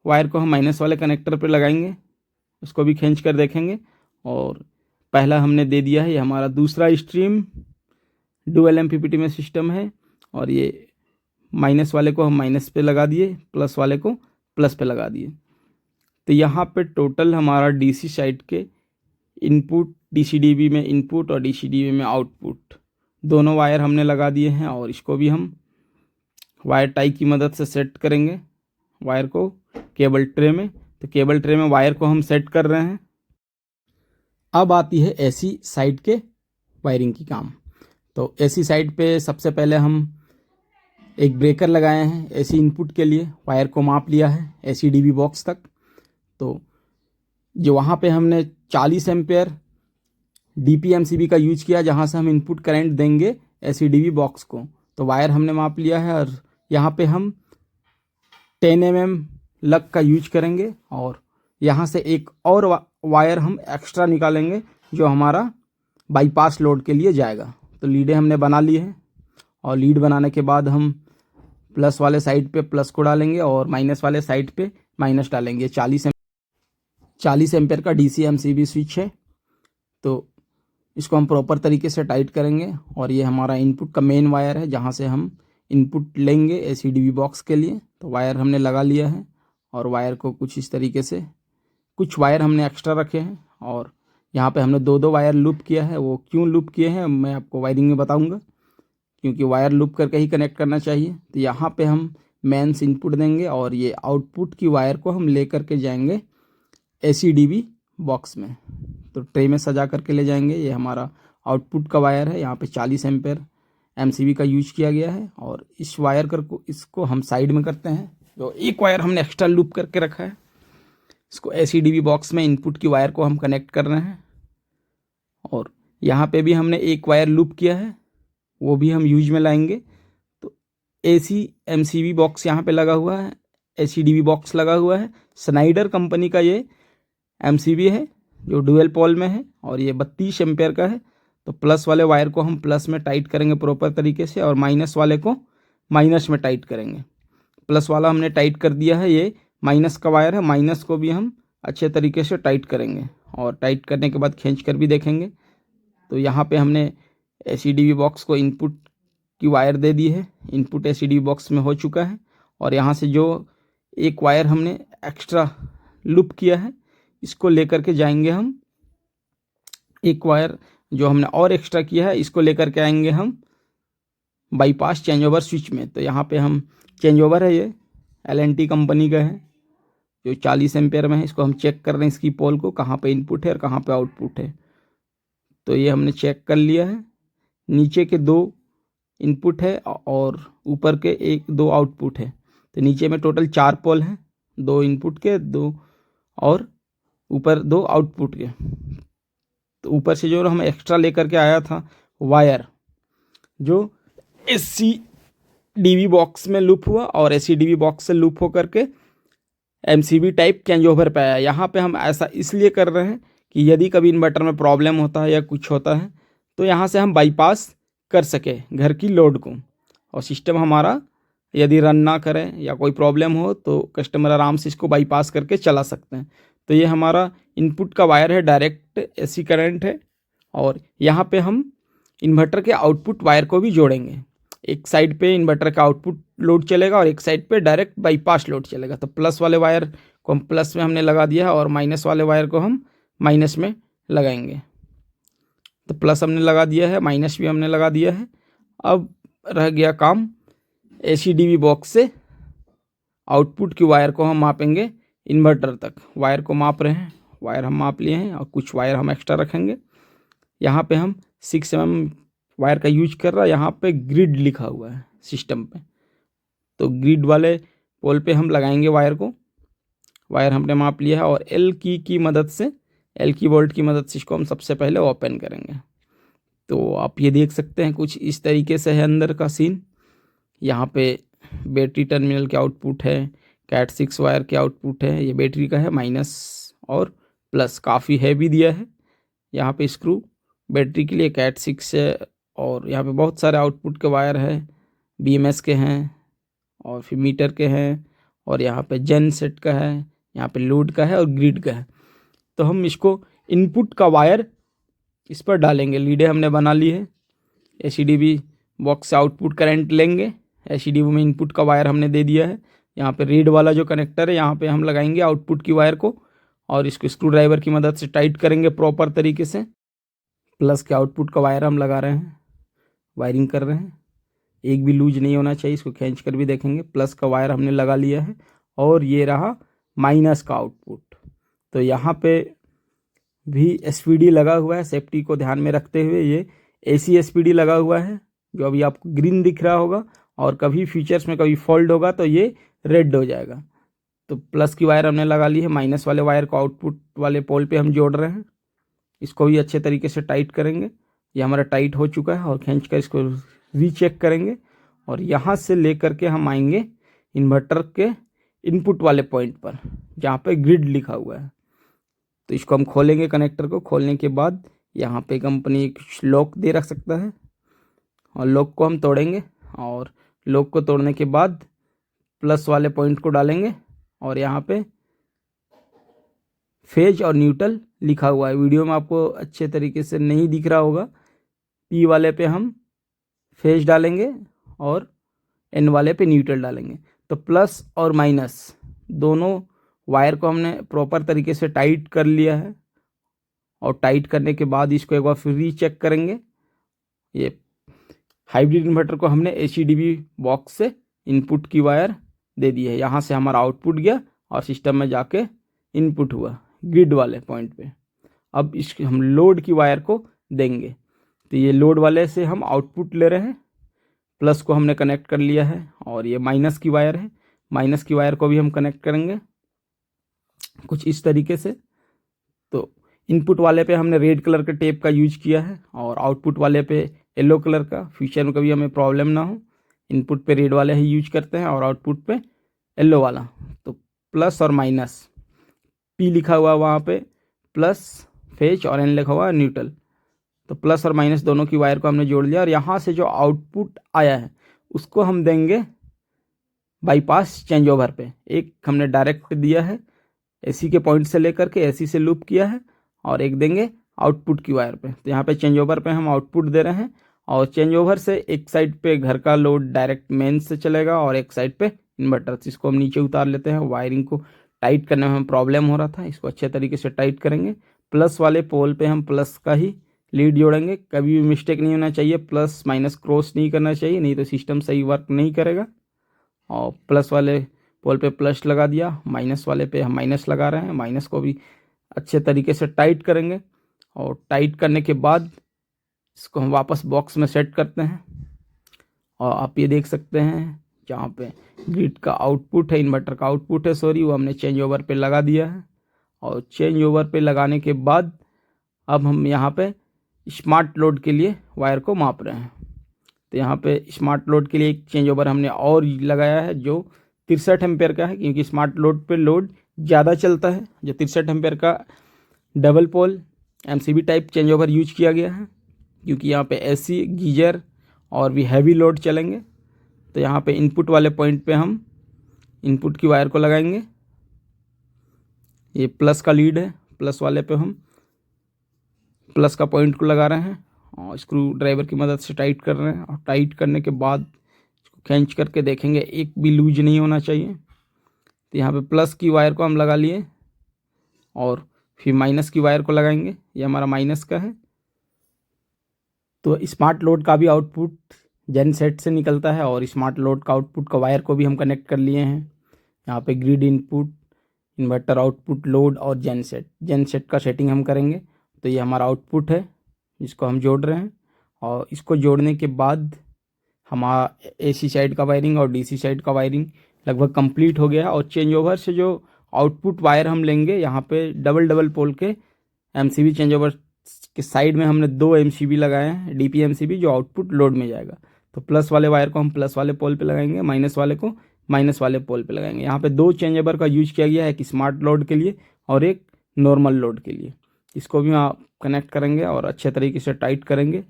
वायर को हम माइनस वाले कनेक्टर पर लगाएंगे, उसको भी खींच कर देखेंगे। और पहला हमने दे दिया है, ये हमारा दूसरा स्ट्रीम डुअल एमपीपीटी में सिस्टम है। और ये माइनस वाले को हम माइनस पे लगा दिए, प्लस वाले को प्लस पे लगा दिए। तो यहाँ पे टोटल हमारा डीसी साइड के इनपुट, डीसी-डीवी में इनपुट और डीसी-डीवी में आउटपुट दोनों वायर हमने लगा दिए हैं। और इसको भी हम वायर टाई की मदद से सेट करेंगे वायर को केबल ट्रे में। तो केबल ट्रे में वायर को हम सेट कर रहे हैं। अब आती है एसी साइड के वायरिंग की काम। तो एसी साइड पे सबसे पहले हम एक ब्रेकर लगाए हैं एसी इनपुट के लिए, वायर को माप लिया है एसी डीवी बॉक्स तक। तो जो वहाँ पे हमने 40 एम्पेयर डीपीएमसीबी का यूज किया जहाँ से हम इनपुट करंट देंगे एसी डीवी बॉक्स को, तो वायर हमने माप लिया है। और यहाँ पे हम 10 mm लग का यूज करेंगे और यहाँ से एक और वायर हम एक्स्ट्रा निकालेंगे जो हमारा बाईपास लोड के लिए जाएगा। तो लीडें हमने बना ली है और लीड बनाने के बाद हम प्लस वाले साइड पे प्लस को डालेंगे और माइनस वाले साइड पे माइनस डालेंगे। 40 एम्पेयर का डीसी-एमसीबी स्विच है, तो इसको हम प्रॉपर तरीके से टाइट करेंगे। और ये हमारा इनपुट का मेन वायर है जहाँ से हम इनपुट लेंगे एसी डीवी बॉक्स के लिए। तो वायर हमने लगा लिया है और वायर को कुछ इस तरीके से, कुछ वायर हमने एक्स्ट्रा रखे हैं और यहाँ पे हमने 2-2 वायर लूप किया है। वो क्यों लूप किए हैं मैं आपको वायरिंग में बताऊँगा, क्योंकि वायर लूप करके ही कनेक्ट करना चाहिए। तो यहाँ पे हम मेंस इनपुट देंगे और ये आउटपुट की वायर को हम ले करके जाएंगे एसी डीवी बॉक्स में। तो ट्रे में सजा करके ले जाएंगे। ये हमारा आउटपुट का वायर है, यहाँ पे 40 एम्पेयर एमसीबी का यूज किया गया है। और इस वायर को इसको हम साइड में करते हैं। जो एक वायर हमने एक्स्ट्रा लूप करके रखा है, इसको एसी डीवी बॉक्स में इनपुट की वायर को हम कनेक्ट कर रहे हैं। और यहाँ पे भी हमने एक वायर लूप किया है, वो भी हम यूज में लाएंगे। तो एसी एमसीबी बॉक्स यहाँ पे लगा हुआ है, एसी डीवी बॉक्स लगा हुआ है। स्नाइडर कंपनी का ये एमसीबी है जो डुअल पोल में है और ये 32 एम्पेयर का है। तो प्लस वाले वायर को हम प्लस में टाइट करेंगे प्रॉपर तरीके से और माइनस वाले को माइनस में टाइट करेंगे। प्लस वाला हमने टाइट कर दिया है, ये माइनस का वायर है, माइनस को भी हम अच्छे तरीके से टाइट करेंगे और टाइट करने के बाद खींच कर भी देखेंगे। तो यहाँ पे हमने एसी डीवी बॉक्स को इनपुट की वायर दे दी है, इनपुट एसी डीवी बॉक्स में हो चुका है। और यहाँ से जो एक वायर हमने एक्स्ट्रा लूप किया है, इसको लेकर के जाएंगे हम, एक वायर जो हमने और एक्स्ट्रा किया है इसको लेकर के आएंगे हम बाईपास चेंज ओवर स्विच में। तो यहाँ पे हम चेंज ओवर है, ये LNT कंपनी का है जो 40 एम्पेयर में है। इसको हम चेक कर रहे हैं, इसकी पोल को कहाँ पे इनपुट है और कहाँ पे आउटपुट है। तो ये हमने चेक कर लिया है। नीचे के 2 इनपुट है और ऊपर के 1-2 आउटपुट है। तो नीचे में टोटल 4 पोल हैं, 2 इनपुट के, 2 और ऊपर 2 आउटपुट के। तो ऊपर से जो हम एक्स्ट्रा लेकर के आया था वायर, जो एसी डीवी बॉक्स में लूप हुआ और एसी डीवी बॉक्स से लूप हो करके एमसीबी टाइप चेंज ओवर पे आया। यहाँ पे हम ऐसा इसलिए कर रहे हैं कि यदि कभी इन्वर्टर में प्रॉब्लम होता है या कुछ होता है तो यहाँ से हम बाईपास कर सके घर की लोड को, और सिस्टम हमारा यदि रन ना करे या कोई प्रॉब्लम हो तो कस्टमर आराम से इसको बाईपास करके चला सकते हैं। तो ये हमारा इनपुट का वायर है, डायरेक्ट एसी करंट है। और यहाँ पे हम इन्वर्टर के आउटपुट वायर को भी जोड़ेंगे। एक साइड पे इन्वर्टर का आउटपुट लोड चलेगा और एक साइड पे डायरेक्ट बाईपास लोड चलेगा। तो प्लस वाले वायर को हम प्लस में हमने लगा दिया है और माइनस वाले वायर को हम माइनस में लगाएंगे। तो प्लस हमने लगा दिया है, माइनस भी हमने लगा दिया है। अब रह गया काम एसी डीवी बॉक्स से आउटपुट की वायर को हम मापेंगे इन्वर्टर तक। वायर को माप रहे हैं, वायर हम माप लिए हैं और कुछ वायर हम एक्स्ट्रा रखेंगे। यहाँ पे हम 6 mm वायर का यूज कर रहा है। यहाँ पे ग्रिड लिखा हुआ है सिस्टम पे, तो ग्रिड वाले पोल पे हम लगाएंगे वायर को। वायर हमने माप लिया है और एल की मदद से, एल की बोल्ट की मदद से इसको हम सबसे पहले ओपन करेंगे। तो आप ये देख सकते हैं कुछ इस तरीके से है अंदर का सीन। यहाँ पे बैटरी टर्मिनल के आउटपुट है, कैट 6 वायर के आउटपुट है, ये बैटरी का है माइनस और प्लस, काफ़ी हैवी दिया है। यहाँ पे स्क्रू बैटरी के लिए कैट 6 है और यहाँ पे बहुत सारे आउटपुट के वायर है, BMS के हैं और फिर मीटर के हैं और यहाँ पे जेन सेट का है, यहाँ पे लोड का है और ग्रिड का है। तो हम इसको इनपुट का वायर इस पर डालेंगे। लीडें हमने बना ली है। ACDB बॉक्स से आउटपुट करंट लेंगे, ACDB में इनपुट का वायर हमने दे दिया है। यहाँ पे रेड वाला जो कनेक्टर है यहाँ पे हम लगाएंगे आउटपुट की वायर को और इसको स्क्रू ड्राइवर की मदद से टाइट करेंगे प्रॉपर तरीके से। प्लस के आउटपुट का वायर हम लगा रहे हैं, वायरिंग कर रहे हैं, एक भी लूज नहीं होना चाहिए। इसको खींच कर भी देखेंगे। प्लस का वायर हमने लगा लिया है और ये रहा माइनस का आउटपुट। तो यहाँ पे भी SPD लगा हुआ है, सेफ्टी को ध्यान में रखते हुए। ये AC SPD लगा हुआ है जो अभी आपको ग्रीन दिख रहा होगा, और कभी फीचर्स में कभी फॉल्ट होगा तो ये रेड हो जाएगा। तो प्लस की वायर हमने लगा ली है, माइनस वाले वायर को आउटपुट वाले पोल पे हम जोड़ रहे हैं। इसको भी अच्छे तरीके से टाइट करेंगे। ये हमारा टाइट हो चुका है और खींच कर इसको रीचेक करेंगे और यहाँ से लेकर के हम आएंगे इन्वर्टर के इनपुट वाले पॉइंट पर जहाँ पे ग्रिड लिखा हुआ है। तो इसको हम खोलेंगे कनेक्टर को। खोलने के बाद यहाँ पे कंपनी एक लॉक दे रख सकता है और लॉक को हम तोड़ेंगे और लॉक को तोड़ने के बाद प्लस वाले पॉइंट को डालेंगे और यहाँ पे फेज और न्यूट्रल लिखा हुआ है। वीडियो में आपको अच्छे तरीके से नहीं दिख रहा होगा। P वाले पे हम फेज डालेंगे और N वाले पे न्यूट्रल डालेंगे। तो प्लस और माइनस दोनों वायर को हमने प्रॉपर तरीके से टाइट कर लिया है और टाइट करने के बाद इसको एक बार फिर रीचेक करेंगे। ये हाइब्रिड इन्वर्टर को हमने ACDB बॉक्स से इनपुट की वायर दे दी है। यहाँ से हमारा आउटपुट गया और सिस्टम में जाके इनपुट हुआ ग्रिड वाले पॉइंट पे। अब इस हम लोड की वायर को देंगे। तो ये लोड वाले से हम आउटपुट ले रहे हैं। प्लस को हमने कनेक्ट कर लिया है और ये माइनस की वायर है। माइनस की वायर को भी हम कनेक्ट करेंगे कुछ इस तरीके से। तो इनपुट वाले पे हमने रेड कलर के टेप का यूज किया है और आउटपुट वाले पे येलो कलर का। फ्यूचर में कभी हमें प्रॉब्लम ना हो, इनपुट पे रेड वाले ही यूज करते हैं और आउटपुट पे येलो वाला। तो प्लस और माइनस, P लिखा हुआ वहाँ पे प्लस फेज और N लिखा हुआ न्यूट्रल। तो प्लस और माइनस दोनों की वायर को हमने जोड़ लिया और यहाँ से जो आउटपुट आया है उसको हम देंगे बाईपास चेंज ओवर पे। एक हमने डायरेक्ट दिया है AC के पॉइंट से लेकर के AC से लूप किया है और एक देंगे आउटपुट की वायर पे। तो यहाँ पे चेंज ओवर पे हम आउटपुट दे रहे हैं और चेंज ओवर से एक साइड पे घर का लोड डायरेक्ट मेन से चलेगा और एक साइड पे इन्वर्टर। इसको हम नीचे उतार लेते हैं। वायरिंग को टाइट करने में हमें प्रॉब्लम हो रहा था, इसको अच्छे तरीके से टाइट करेंगे। प्लस वाले पोल पे हम प्लस का ही लीड जोड़ेंगे। कभी भी मिस्टेक नहीं होना चाहिए, प्लस माइनस क्रॉस नहीं करना चाहिए, नहीं तो सिस्टम सही वर्क नहीं करेगा। और प्लस वाले पोल पे प्लस लगा दिया, माइनस वाले पे हम माइनस लगा रहे हैं। माइनस को भी अच्छे तरीके से टाइट करेंगे और टाइट करने के बाद इसको हम वापस बॉक्स में सेट करते हैं। और आप ये देख सकते हैं जहाँ पे ग्रिड का आउटपुट है, इन्वर्टर का आउटपुट है सॉरी, वो हमने चेंज ओवर पे लगा दिया है। और चेंज ओवर पे लगाने के बाद अब हम यहाँ पे स्मार्ट लोड के लिए वायर को माप रहे हैं। तो यहाँ पे स्मार्ट लोड के लिए एक चेंज ओवर हमने और लगाया है जो 63 एम्पेयर का है, क्योंकि स्मार्ट लोड पे लोड ज़्यादा चलता है। जो 63 एम्पेयर का double pole MCB type change over use किया गया है, क्योंकि यहाँ पे AC गीजर और भी हैवी लोड चलेंगे। तो यहाँ पे इनपुट वाले पॉइंट पे हम इनपुट की वायर को लगाएंगे। ये प्लस का लीड है, प्लस वाले पे हम प्लस का पॉइंट को लगा रहे हैं और स्क्रू ड्राइवर की मदद से टाइट कर रहे हैं। और टाइट करने के बाद इसको खींच करके देखेंगे, एक भी लूज नहीं होना चाहिए। तो यहाँ पे प्लस की वायर को हम लगा लिए और फिर माइनस की वायर को लगाएंगे। ये हमारा माइनस का है। तो स्मार्ट लोड का भी आउटपुट जेन सेट से निकलता है और स्मार्ट लोड का आउटपुट का वायर को भी हम कनेक्ट कर लिए हैं। यहाँ पे grid input, inverter output, load और जेन सेट का सेटिंग हम करेंगे। तो ये हमारा आउटपुट है जिसको हम जोड़ रहे हैं। और इसको जोड़ने के बाद हमारा AC साइड का वायरिंग और DC साइड का वायरिंग लगभग कंप्लीट हो गया है। और चेंज ओवर से जो आउटपुट वायर हम लेंगे, यहाँ पे डबल डबल पोल के MCB चेंज ओवर के साइड में हमने 2 MCB लगाए हैं, DP MCB, जो आउटपुट लोड में जाएगा। तो प्लस वाले वायर को हम प्लस वाले पोल पे लगाएंगे, माइनस वाले को माइनस वाले पोल पे लगाएंगे। यहाँ पे 2 चेंज ओवर का यूज किया गया है, एक स्मार्ट लोड के लिए और एक नॉर्मल लोड के लिए। इसको भी आप कनेक्ट करेंगे और अच्छे तरीके से टाइट करेंगे।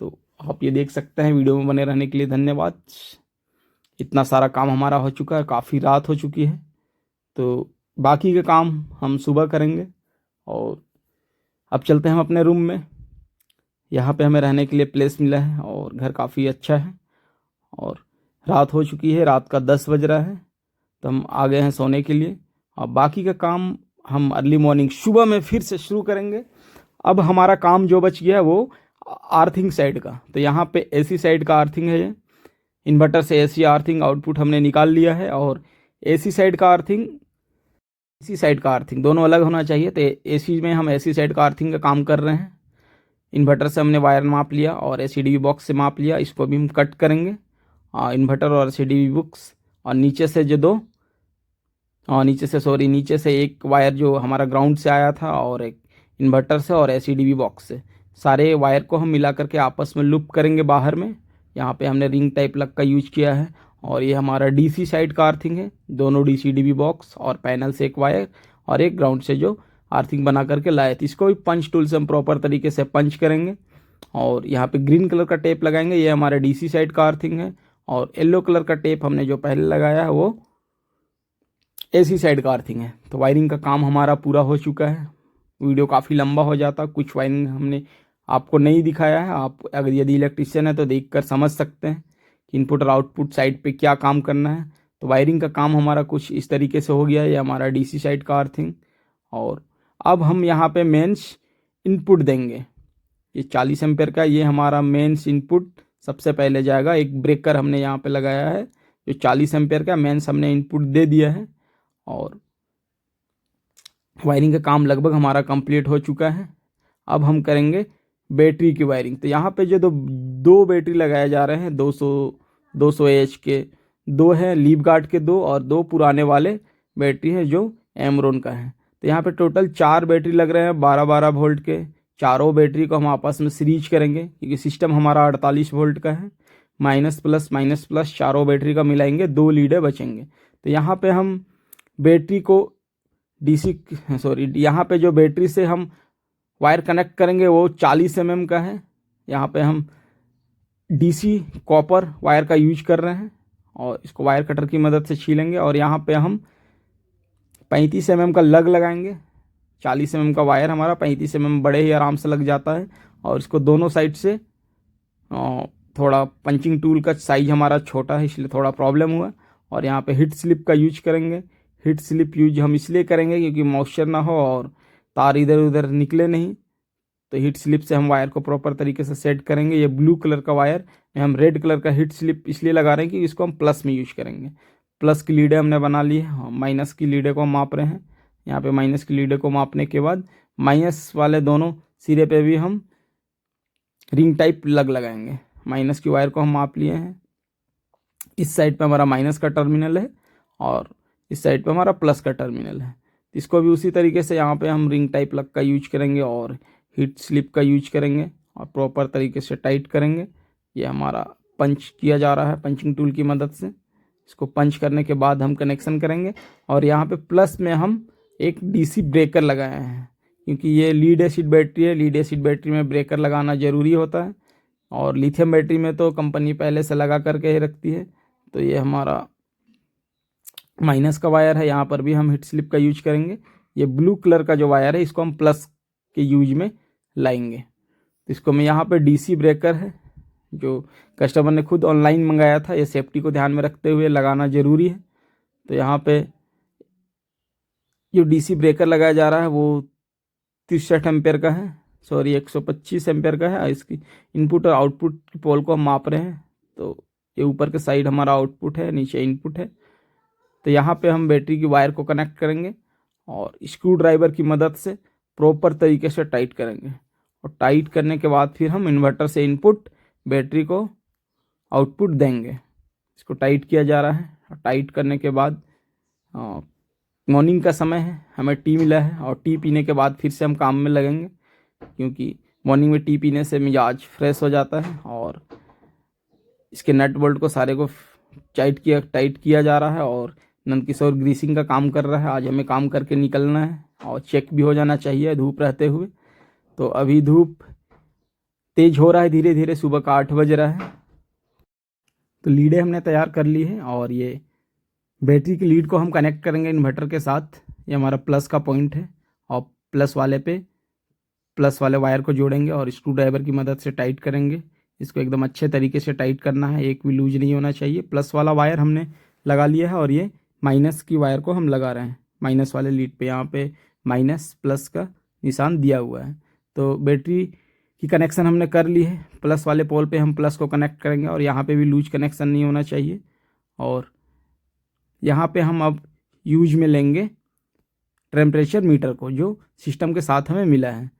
तो आप ये देख सकते हैं। वीडियो में बने रहने के लिए धन्यवाद। इतना सारा काम हमारा हो चुका है, काफ़ी रात हो चुकी है, तो बाकी के काम हम सुबह करेंगे। और अब चलते हैं हम अपने रूम में। यहाँ पे हमें रहने के लिए प्लेस मिला है और घर काफ़ी अच्छा है। और रात हो चुकी है, रात का 10 बज रहा है, तो हम आ गए हैं सोने के लिए। और बाकी का काम हम अर्ली मॉर्निंग सुबह में फिर से शुरू करेंगे। अब हमारा काम जो बच गया है वो आर्थिंग साइड का। तो यहाँ पे AC साइड का आर्थिंग है। ये इन्वर्टर से AC आर्थिंग आउटपुट हमने निकाल लिया है। और AC साइड का आर्थिंग, AC साइड का आर्थिंग दोनों अलग होना चाहिए। तो AC में हम AC साइड का आर्थिंग का काम कर रहे हैं। इन्वर्टर से हमने वायर माप लिया और ACDB बॉक्स से माप लिया। इसको भी हम कट करेंगे, इन्वर्टर और ACDB बॉक्स। और नीचे से जो दो नीचे से एक वायर जो हमारा ग्राउंड से आया था, और एक इन्वर्टर से और ACDB बॉक्स से, सारे वायर को हम मिला करके आपस में लूप करेंगे बाहर में। यहाँ पे हमने रिंग टाइप प्लग का यूज किया है। और ये हमारा DC साइड का आर्थिंग है। दोनों DCDB बॉक्स और पैनल से एक वायर और एक ग्राउंड से जो आर्थिंग बना करके लाए थे, इसको भी पंच टूल से हम प्रॉपर तरीके से पंच करेंगे। और यहाँ पे ग्रीन कलर का टेप लगाएंगे, ये हमारा DC साइड का आर्थिंग है। और येलो कलर का टेप हमने जो पहले लगाया है वो AC साइड का आर्थिंग है। तो वायरिंग का काम हमारा पूरा हो चुका है। वीडियो काफ़ी लंबा हो जाता, कुछ वायरिंग हमने आपको नहीं दिखाया है। आप अगर यदि इलेक्ट्रिशियन है तो देखकर समझ सकते हैं कि इनपुट और आउटपुट साइड पे क्या काम करना है। तो वायरिंग का काम हमारा कुछ इस तरीके से हो गया है। ये हमारा DC साइड का आर्थिंग। और अब हम यहाँ पे मेंस इनपुट देंगे। ये 40 एम्पेयर का, ये हमारा मेंस इनपुट सबसे पहले जाएगा। एक ब्रेकर हमने यहाँ पे लगाया है जो 40 एम्पेयर का, मेंस हमने इनपुट दे दिया है। और वायरिंग का काम लगभग हमारा कंप्लीट हो चुका है। अब हम करेंगे बैटरी की वायरिंग। तो यहाँ पे जो दो बैटरी लगाए जा रहे हैं, 200 AH के 2 हैं, लीव गार्ड के 2, और 2 पुराने वाले बैटरी हैं जो एमरोन का है। तो यहाँ पे टोटल 4 बैटरी लग रहे हैं 12-12 वोल्ट के। चारों बैटरी को हम आपस में सीरीज करेंगे क्योंकि सिस्टम हमारा 48 वोल्ट का है। माइनस प्लस चारों बैटरी का मिलाएंगे, 2 लीडें बचेंगे। तो यहाँ पे हम बैटरी को यहाँ पे जो बैटरी से हम वायर कनेक्ट करेंगे वो 40 mm का है। यहाँ पे हम DC कॉपर वायर का यूज कर रहे हैं और इसको वायर कटर की मदद से छीलेंगे। और यहाँ पे हम 35 mm का लग लगाएंगे। 40 mm का वायर हमारा 35 mm बड़े ही आराम से लग जाता है। और इसको दोनों साइड से, थोड़ा पंचिंग टूल का साइज हमारा छोटा है इसलिए थोड़ा प्रॉब्लम हुआ। और यहाँ पे हीट स्लिप का यूज करेंगे। हीट स्लिप यूज हम इसलिए करेंगे क्योंकि मॉइस्चर ना हो और तार इधर उधर निकले नहीं। तो हीट स्लिप से हम वायर को प्रॉपर तरीके से सेट करेंगे। ये ब्लू कलर का वायर में हम रेड कलर का हीट स्लिप इसलिए लगा रहे हैं कि इसको हम प्लस में यूज करेंगे। प्लस की लीडें हमने बना ली है, माइनस की लीडें को हम माप रहे हैं। यहाँ पे माइनस की लीडें को मापने के बाद माइनस वाले दोनों सिरे पे भी हम रिंग टाइप लग लगाएंगे। माइनस की वायर को हम माप लिए हैं। इस साइड पे हमारा माइनस का टर्मिनल है और इस साइड पे हमारा प्लस का टर्मिनल है। इसको भी उसी तरीके से यहाँ पे हम रिंग टाइप लग का यूज करेंगे और हीट स्लिप का यूज करेंगे और प्रॉपर तरीके से टाइट करेंगे। ये हमारा पंच किया जा रहा है पंचिंग टूल की मदद से। इसको पंच करने के बाद हम कनेक्शन करेंगे। और यहाँ पे प्लस में हम एक DC ब्रेकर लगाए हैं क्योंकि ये लीड एसिड बैटरी है। लीड एसिड बैटरी में ब्रेकर लगाना ज़रूरी होता है और लिथियम बैटरी में तो कंपनी पहले से लगा करके ही रखती है। तो ये हमारा माइनस का वायर है, यहाँ पर भी हम हीट स्लिप का यूज करेंगे। ये ब्लू कलर का जो वायर है इसको हम प्लस के यूज में लाएंगे। तो इसको मैं यहाँ पे DC ब्रेकर है जो कस्टमर ने खुद ऑनलाइन मंगाया था। ये सेफ्टी को ध्यान में रखते हुए लगाना ज़रूरी है। तो यहाँ पे जो DC ब्रेकर लगाया जा रहा है वो 63 एम्पेयर का है, 125 एम्पेयर का है। इसकी इनपुट और आउटपुट की पोल को हम माप रहे हैं। तो ये ऊपर के साइड हमारा आउटपुट है, नीचे इनपुट है। तो यहाँ पे हम बैटरी की वायर को कनेक्ट करेंगे और स्क्रू ड्राइवर की मदद से प्रॉपर तरीके से टाइट करेंगे। और टाइट करने के बाद फिर हम इन्वर्टर से इनपुट बैटरी को आउटपुट देंगे। इसको टाइट किया जा रहा है और टाइट करने के बाद मॉर्निंग का समय है, हमें टी मिला है और टी पीने के बाद फिर से हम काम में लगेंगे, क्योंकि मॉर्निंग में टी पीने से मिजाज फ्रेश हो जाता है। और इसके नट बोल्ट को सारे को टाइट किया जा रहा है और नंदकिशोर ग्रीसिंग का काम कर रहा है। आज हमें काम करके निकलना है और चेक भी हो जाना चाहिए धूप रहते हुए। तो अभी धूप तेज हो रहा है धीरे धीरे, सुबह का 8 बज रहा है। तो लीडें हमने तैयार कर ली है और ये बैटरी की लीड को हम कनेक्ट करेंगे इन्वर्टर के साथ। ये हमारा प्लस का पॉइंट है और प्लस वाले वायर को जोड़ेंगे और स्क्रू ड्राइवर की मदद से टाइट करेंगे। इसको एकदम अच्छे तरीके से टाइट करना है, एक भी लूज नहीं होना चाहिए। प्लस वाला वायर हमने लगा लिया है और ये माइनस की वायर को हम लगा रहे हैं माइनस वाले लीड पे। यहाँ पे माइनस प्लस का निशान दिया हुआ है। तो बैटरी की कनेक्शन हमने कर ली है। प्लस वाले पोल पे हम प्लस को कनेक्ट करेंगे और यहाँ पे भी लूज कनेक्शन नहीं होना चाहिए। और यहाँ पे हम अब यूज में लेंगे टेम्परेचर मीटर को, जो सिस्टम के साथ हमें मिला है।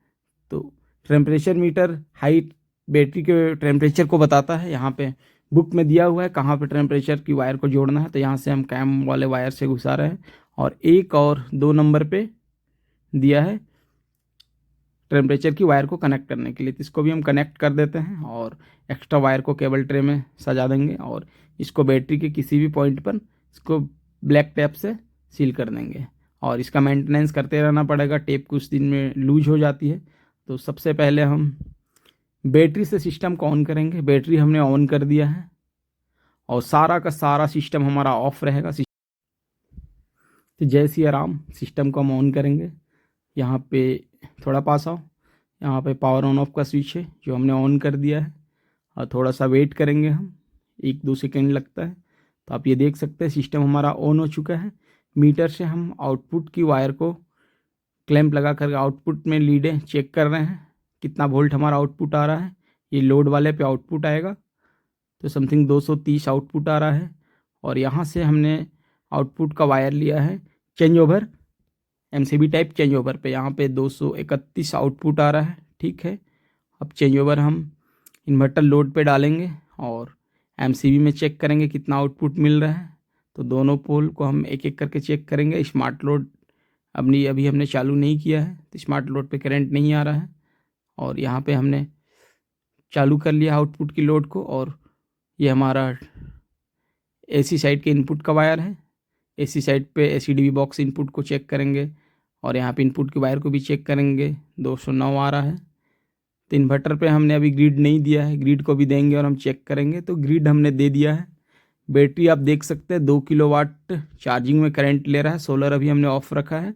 तो टेम्परेचर मीटर हाइट बैटरी के टेम्परेचर को बताता है। यहाँ पे बुक में दिया हुआ है कहाँ पे टेम्परेचर की वायर को जोड़ना है। तो यहाँ से हम कैम वाले वायर से घुसा रहे हैं और 1 और 2 नंबर पे दिया है टेम्परेचर की वायर को कनेक्ट करने के लिए। तो इसको भी हम कनेक्ट कर देते हैं और एक्स्ट्रा वायर को केबल ट्रे में सजा देंगे और इसको बैटरी के किसी भी पॉइंट पर इसको ब्लैक टेप से सील कर देंगे। और इसका मेंटेनेंस करते रहना पड़ेगा, टेप कुछ दिन में लूज हो जाती है। तो सबसे पहले हम बैटरी से सिस्टम को ऑन करेंगे। बैटरी हमने ऑन कर दिया है और सारा का सारा सिस्टम हमारा ऑफ रहेगा। तो जैसे ही आराम सिस्टम को हम ऑन करेंगे, यहाँ पे थोड़ा पास आओ, यहाँ पे पावर ऑन ऑफ का स्विच है जो हमने ऑन कर दिया है। और थोड़ा सा वेट करेंगे हम, 1-2 सेकेंड लगता है। तो आप ये देख सकते हैं सिस्टम हमारा ऑन हो चुका है। मीटर से हम आउटपुट की वायर को क्लैंप लगा कर आउटपुट में लीडें चेक कर रहे हैं कितना वोल्ट हमारा आउटपुट आ रहा है। ये लोड वाले पे आउटपुट आएगा तो समथिंग 230 आउटपुट आ रहा है। और यहाँ से हमने आउटपुट का वायर लिया है change over, MCB type change over पे। यहाँ पे 231 आउटपुट आ रहा है, ठीक है। अब चेंज ओवर हम इन्वर्टर लोड पे डालेंगे और एमसीबी में चेक करेंगे कितना आउटपुट मिल रहा है। तो दोनों पोल को हम एक एक करके चेक करेंगे। स्मार्ट लोड अभी हमने चालू नहीं किया है तो स्मार्ट लोड पे करंट नहीं आ रहा है। और यहाँ पे हमने चालू कर लिया आउटपुट की लोड को। और ये हमारा एसी साइड के इनपुट का वायर है। एसी साइड पे एसीडीवी बॉक्स इनपुट को चेक करेंगे और यहाँ पे इनपुट की वायर को भी चेक करेंगे, 209 आ रहा है। तो इन्वर्टर पे हमने अभी ग्रिड नहीं दिया है, ग्रिड को भी देंगे और हम चेक करेंगे। तो ग्रिड हमने दे दिया है। बैटरी आप देख सकते हैं 2 किलोवाट चार्जिंग में करंट ले रहा है। सोलर अभी हमने ऑफ रखा है,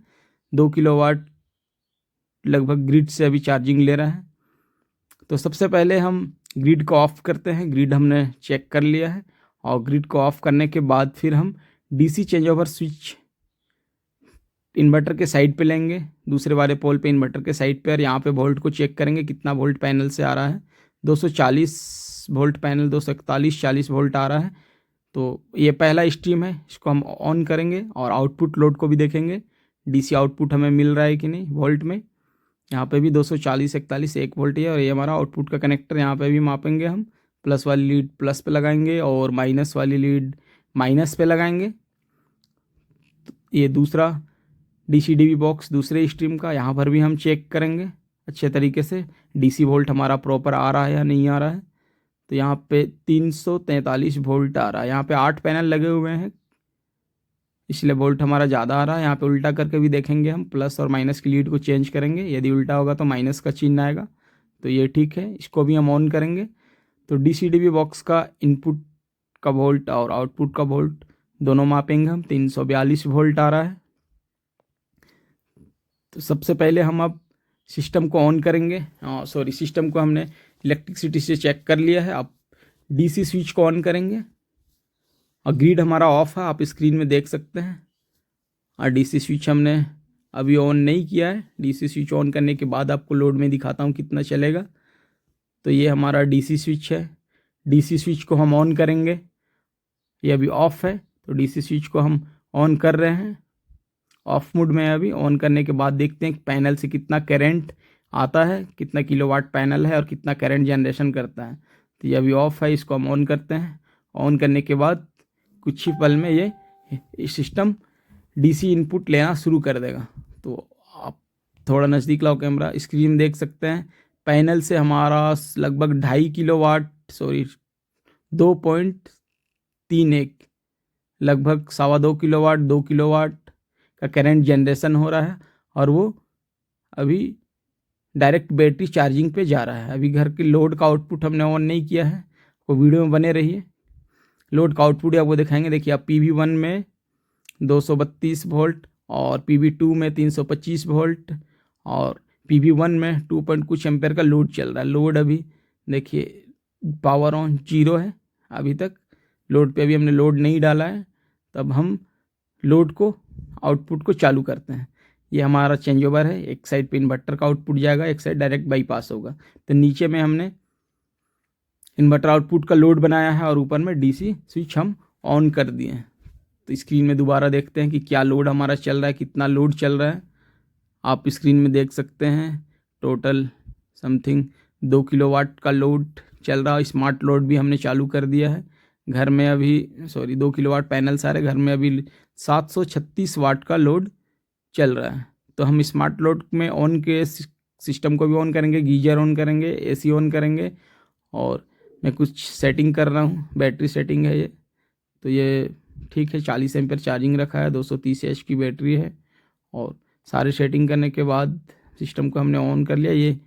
2 किलोवाट लगभग ग्रिड से अभी चार्जिंग ले रहा है। तो सबसे पहले हम ग्रिड को ऑफ करते हैं। ग्रिड हमने चेक कर लिया है और ग्रिड को ऑफ करने के बाद फिर हम DC change over switch inverter के साइड पे लेंगे, दूसरे वाले पोल पे इन्वर्टर के साइड पे। और यहाँ पे वोल्ट को चेक करेंगे कितना वोल्ट पैनल से आ रहा है। 240 वोल्ट पैनल 241-40 वोल्ट आ रहा है। तो ये पहला स्ट्रीम है, इसको हम ऑन करेंगे और आउटपुट लोड को भी देखेंगे डीसी आउटपुट हमें मिल रहा है कि नहीं वोल्ट में। यहाँ पे भी 240-41 1 वोल्ट है। और ये हमारा आउटपुट का कनेक्टर, यहाँ पे भी मापेंगे हम। प्लस वाली लीड प्लस पे लगाएंगे और माइनस वाली लीड माइनस पे लगाएंगे। तो ये दूसरा डीसी-डीवी बॉक्स दूसरे स्ट्रीम का, यहाँ पर भी हम चेक करेंगे अच्छे तरीके से डीसी वोल्ट हमारा प्रॉपर आ रहा है या नहीं आ रहा है। तो यहाँ पे 343 वोल्ट आ रहा है। यहाँ पे 8 पैनल लगे हुए हैं इसलिए वोल्ट हमारा ज़्यादा आ रहा है। यहाँ पे उल्टा करके भी देखेंगे हम, प्लस और माइनस की लीड को चेंज करेंगे। यदि उल्टा होगा तो माइनस का चिन्ह आएगा। तो ये ठीक है, इसको भी हम ऑन करेंगे। तो डीसी-डीवी बॉक्स का इनपुट का वोल्ट और आउटपुट का वोल्ट दोनों मापेंगे हम। 342 वोल्ट आ रहा है। तो सबसे पहले हम अब सिस्टम को ऑन करेंगे। सिस्टम को हमने इलेक्ट्रिसिटी से चेक कर लिया है। अब डीसी स्विच को ऑन करेंगे और ग्रिड हमारा ऑफ है, आप स्क्रीन में देख सकते हैं। और डीसी स्विच हमने अभी ऑन नहीं किया है। डीसी स्विच ऑन करने के बाद आपको लोड में दिखाता हूँ कितना चलेगा। तो ये हमारा डीसी स्विच है। डीसी स्विच को हम ऑन करेंगे, ये अभी ऑफ है। तो डीसी स्विच को हम ऑन कर रहे हैं, ऑफ मोड में है अभी। ऑन करने के बाद देखते हैं पैनल से कितना करंट आता है, कितना किलोवाट पैनल है और कितना करंट जनरेशन करता है। तो ये अभी ऑफ है, इसको हम ऑन करते हैं। ऑन करने के बाद कुछ ही पल में ये सिस्टम डीसी इनपुट लेना शुरू कर देगा। तो आप थोड़ा नज़दीक लाओ कैमरा, स्क्रीन देख सकते हैं पैनल से हमारा लगभग 2.5 किलोवाट 2.31 लगभग 2.25 किलोवाट 2 किलोवाट का करंट जनरेशन हो रहा है और वो अभी डायरेक्ट बैटरी चार्जिंग पे जा रहा है। अभी घर के लोड का आउटपुट हमने ऑन नहीं किया है, वो वीडियो में बने रहिए। लोड का आउटपुट आपको दिखाएंगे। देखिए आप PV1 में 232 वोल्ट और PV2 में 325 वोल्ट और PV1 में 2 पॉइंट कुछ एम्पेयर का लोड चल रहा है। लोड अभी देखिए पावर ऑन 0 है, अभी तक लोड पे अभी हमने लोड नहीं डाला है। तब हम लोड को आउटपुट को चालू करते हैं। ये हमारा चेंज ओवर है, एक साइड पे इन्वर्टर का आउटपुट जाएगा, एक साइड डायरेक्ट बाईपास होगा। तो नीचे में हमने इन्वर्टर आउटपुट का लोड बनाया है और ऊपर में डीसी स्विच हम ऑन कर दिए हैं। तो स्क्रीन में दोबारा देखते हैं कि क्या लोड हमारा चल रहा है, कितना लोड चल रहा है। आप स्क्रीन में देख सकते हैं टोटल समथिंग 2 किलोवाट का लोड चल रहा है। स्मार्ट लोड भी हमने चालू कर दिया है। घर में अभी 2 किलोवाट पैनल सारे घर में अभी 736 वाट का लोड चल रहा है। तो हम स्मार्ट लोड में ऑन के सिस्टम को भी ऑन करेंगे, गीजर ऑन करेंगे, AC ऑन करेंगे और मैं कुछ सेटिंग कर रहा हूँ, बैटरी सेटिंग है ये। तो ये ठीक है, 40 एम्पेयर चार्जिंग रखा है, 230 एच की बैटरी है और सारे सेटिंग करने के बाद सिस्टम को हमने ऑन कर लिया। ये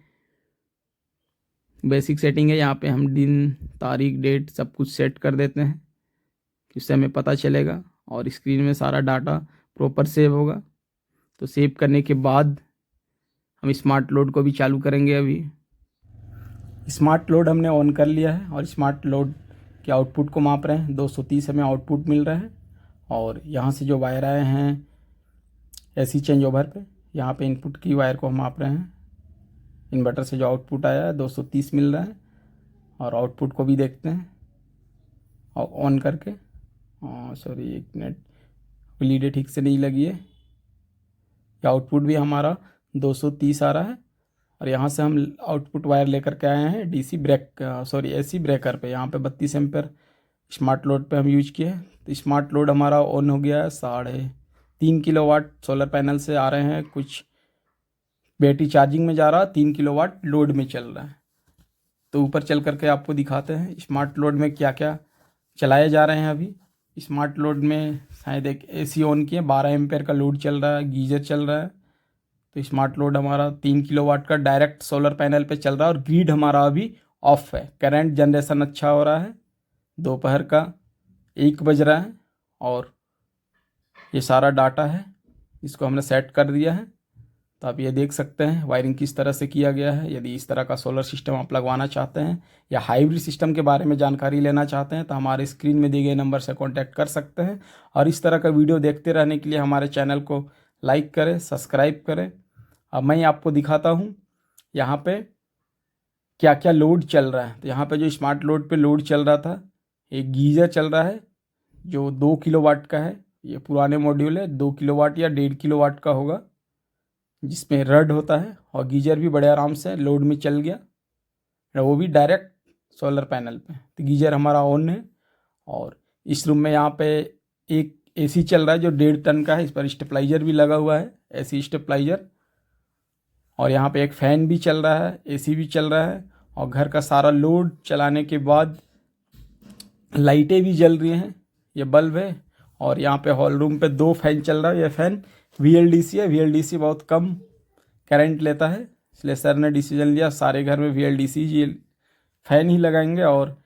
बेसिक सेटिंग है, यहाँ पे हम दिन तारीख डेट सब कुछ सेट कर देते हैं कि उससे हमें पता चलेगा और स्क्रीन में सारा डाटा प्रॉपर सेव होगा। तो सेव करने के बाद हम स्मार्ट लोड को भी चालू करेंगे। अभी स्मार्ट लोड हमने ऑन कर लिया है और स्मार्ट लोड के आउटपुट को माप रहे हैं। 230 हमें आउटपुट मिल रहा है और यहाँ से जो वायर आए हैं AC चेंज ओवर पे, यहाँ पे इनपुट की वायर को हम माप रहे हैं। इन्वर्टर से जो आउटपुट आया है 230 मिल रहा है और आउटपुट को भी देखते हैं और ऑन करके। एक मिनट, लीडें ठीक से नहीं लगी है। आउटपुट भी हमारा 230 आ रहा है और यहाँ से हम आउटपुट वायर लेकर के आए हैं AC ब्रेकर पे। यहाँ पे 32 एम्पेयर स्मार्ट लोड पे हम यूज किए हैं। तो स्मार्ट लोड हमारा ऑन हो गया है। 3.5 किलोवाट सोलर पैनल से आ रहे हैं, कुछ बैटरी चार्जिंग में जा रहा है, 3 किलोवाट लोड में चल रहा है। तो ऊपर चल करके आपको दिखाते हैं स्मार्ट लोड में क्या क्या चलाए जा रहे हैं। अभी स्मार्ट लोड में शायद एक AC ऑन किए, 12 एम्पेयर का लोड चल रहा है, गीजर चल रहा है। तो स्मार्ट लोड हमारा 3 किलोवाट का डायरेक्ट सोलर पैनल पे चल रहा है और ग्रिड हमारा अभी ऑफ है। करंट जनरेशन अच्छा हो रहा है। दोपहर का 1 बज रहा है और ये सारा डाटा है, इसको हमने सेट कर दिया है। तो आप ये देख सकते हैं वायरिंग किस तरह से किया गया है। यदि इस तरह का सोलर सिस्टम आप लगवाना चाहते हैं या हाइब्रिड सिस्टम के बारे में जानकारी लेना चाहते हैं तो हमारे स्क्रीन में दिए गए नंबर से कांटेक्ट कर सकते हैं। और इस तरह का वीडियो देखते रहने के लिए हमारे चैनल को लाइक करें, सब्सक्राइब करें। अब मैं आपको दिखाता हूँ यहाँ पे क्या क्या लोड चल रहा है। तो यहाँ पे जो स्मार्ट लोड पे लोड चल रहा था, एक गीजर चल रहा है जो 2 किलोवाट का है। ये पुराने मॉड्यूल है, 2 किलोवाट या 1.5 किलोवाट का होगा, जिसमें रड होता है। और गीजर भी बड़े आराम से लोड में चल गया, वो भी डायरेक्ट सोलर पैनल पे। तो गीजर हमारा ऑन है और इस रूम में यहाँ पे एक AC चल रहा है जो 1.5 टन का है। इस पर स्टेबलाइजर भी लगा हुआ है, AC स्टेबलाइजर। और यहाँ पे एक फ़ैन भी चल रहा है, AC भी चल रहा है। और घर का सारा लोड चलाने के बाद लाइटें भी जल रही हैं, ये बल्ब है। और यहाँ पे हॉल रूम पे 2 फैन चल रहा है। ये फ़ैन VLDC है। VLDC बहुत कम करंट लेता है, इसलिए सर ने डिसीजन लिया सारे घर में VLDC फ़ैन ही लगाएंगे। और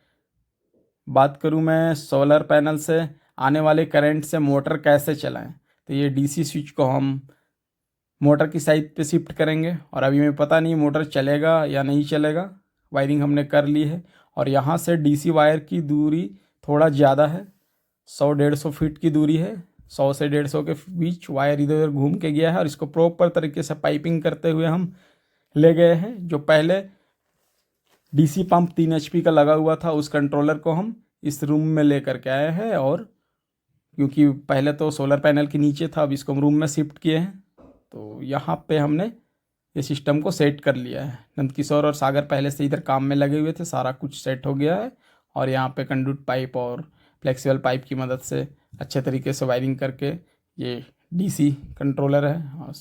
बात करूँ मैं सोलर पैनल से आने वाले करंट से मोटर कैसे चलाएं, तो ये DC स्विच को हम मोटर की साइड पे शिफ्ट करेंगे। और अभी हमें पता नहीं मोटर चलेगा या नहीं चलेगा। वायरिंग हमने कर ली है और यहाँ से DC वायर की दूरी थोड़ा ज़्यादा है, 100-150 फीट की दूरी है। 100 से 150 के बीच वायर इधर उधर घूम के गया है और इसको प्रॉपर तरीके से पाइपिंग करते हुए हम ले गए हैं। जो पहले DC पंप 3 HP का लगा हुआ था, उस कंट्रोलर को हम इस रूम में ले करके आए हैं। और क्योंकि पहले तो सोलर पैनल के नीचे था, अब इसको हम रूम में शिफ्ट किए हैं। तो यहाँ पे हमने ये सिस्टम को सेट कर लिया है। नंदकिशोर और सागर पहले से इधर काम में लगे हुए थे, सारा कुछ सेट हो गया है। और यहाँ पे कंडक्ट पाइप और फ्लेक्सिबल पाइप की मदद से अच्छे तरीके से वायरिंग करके ये डीसी कंट्रोलर है और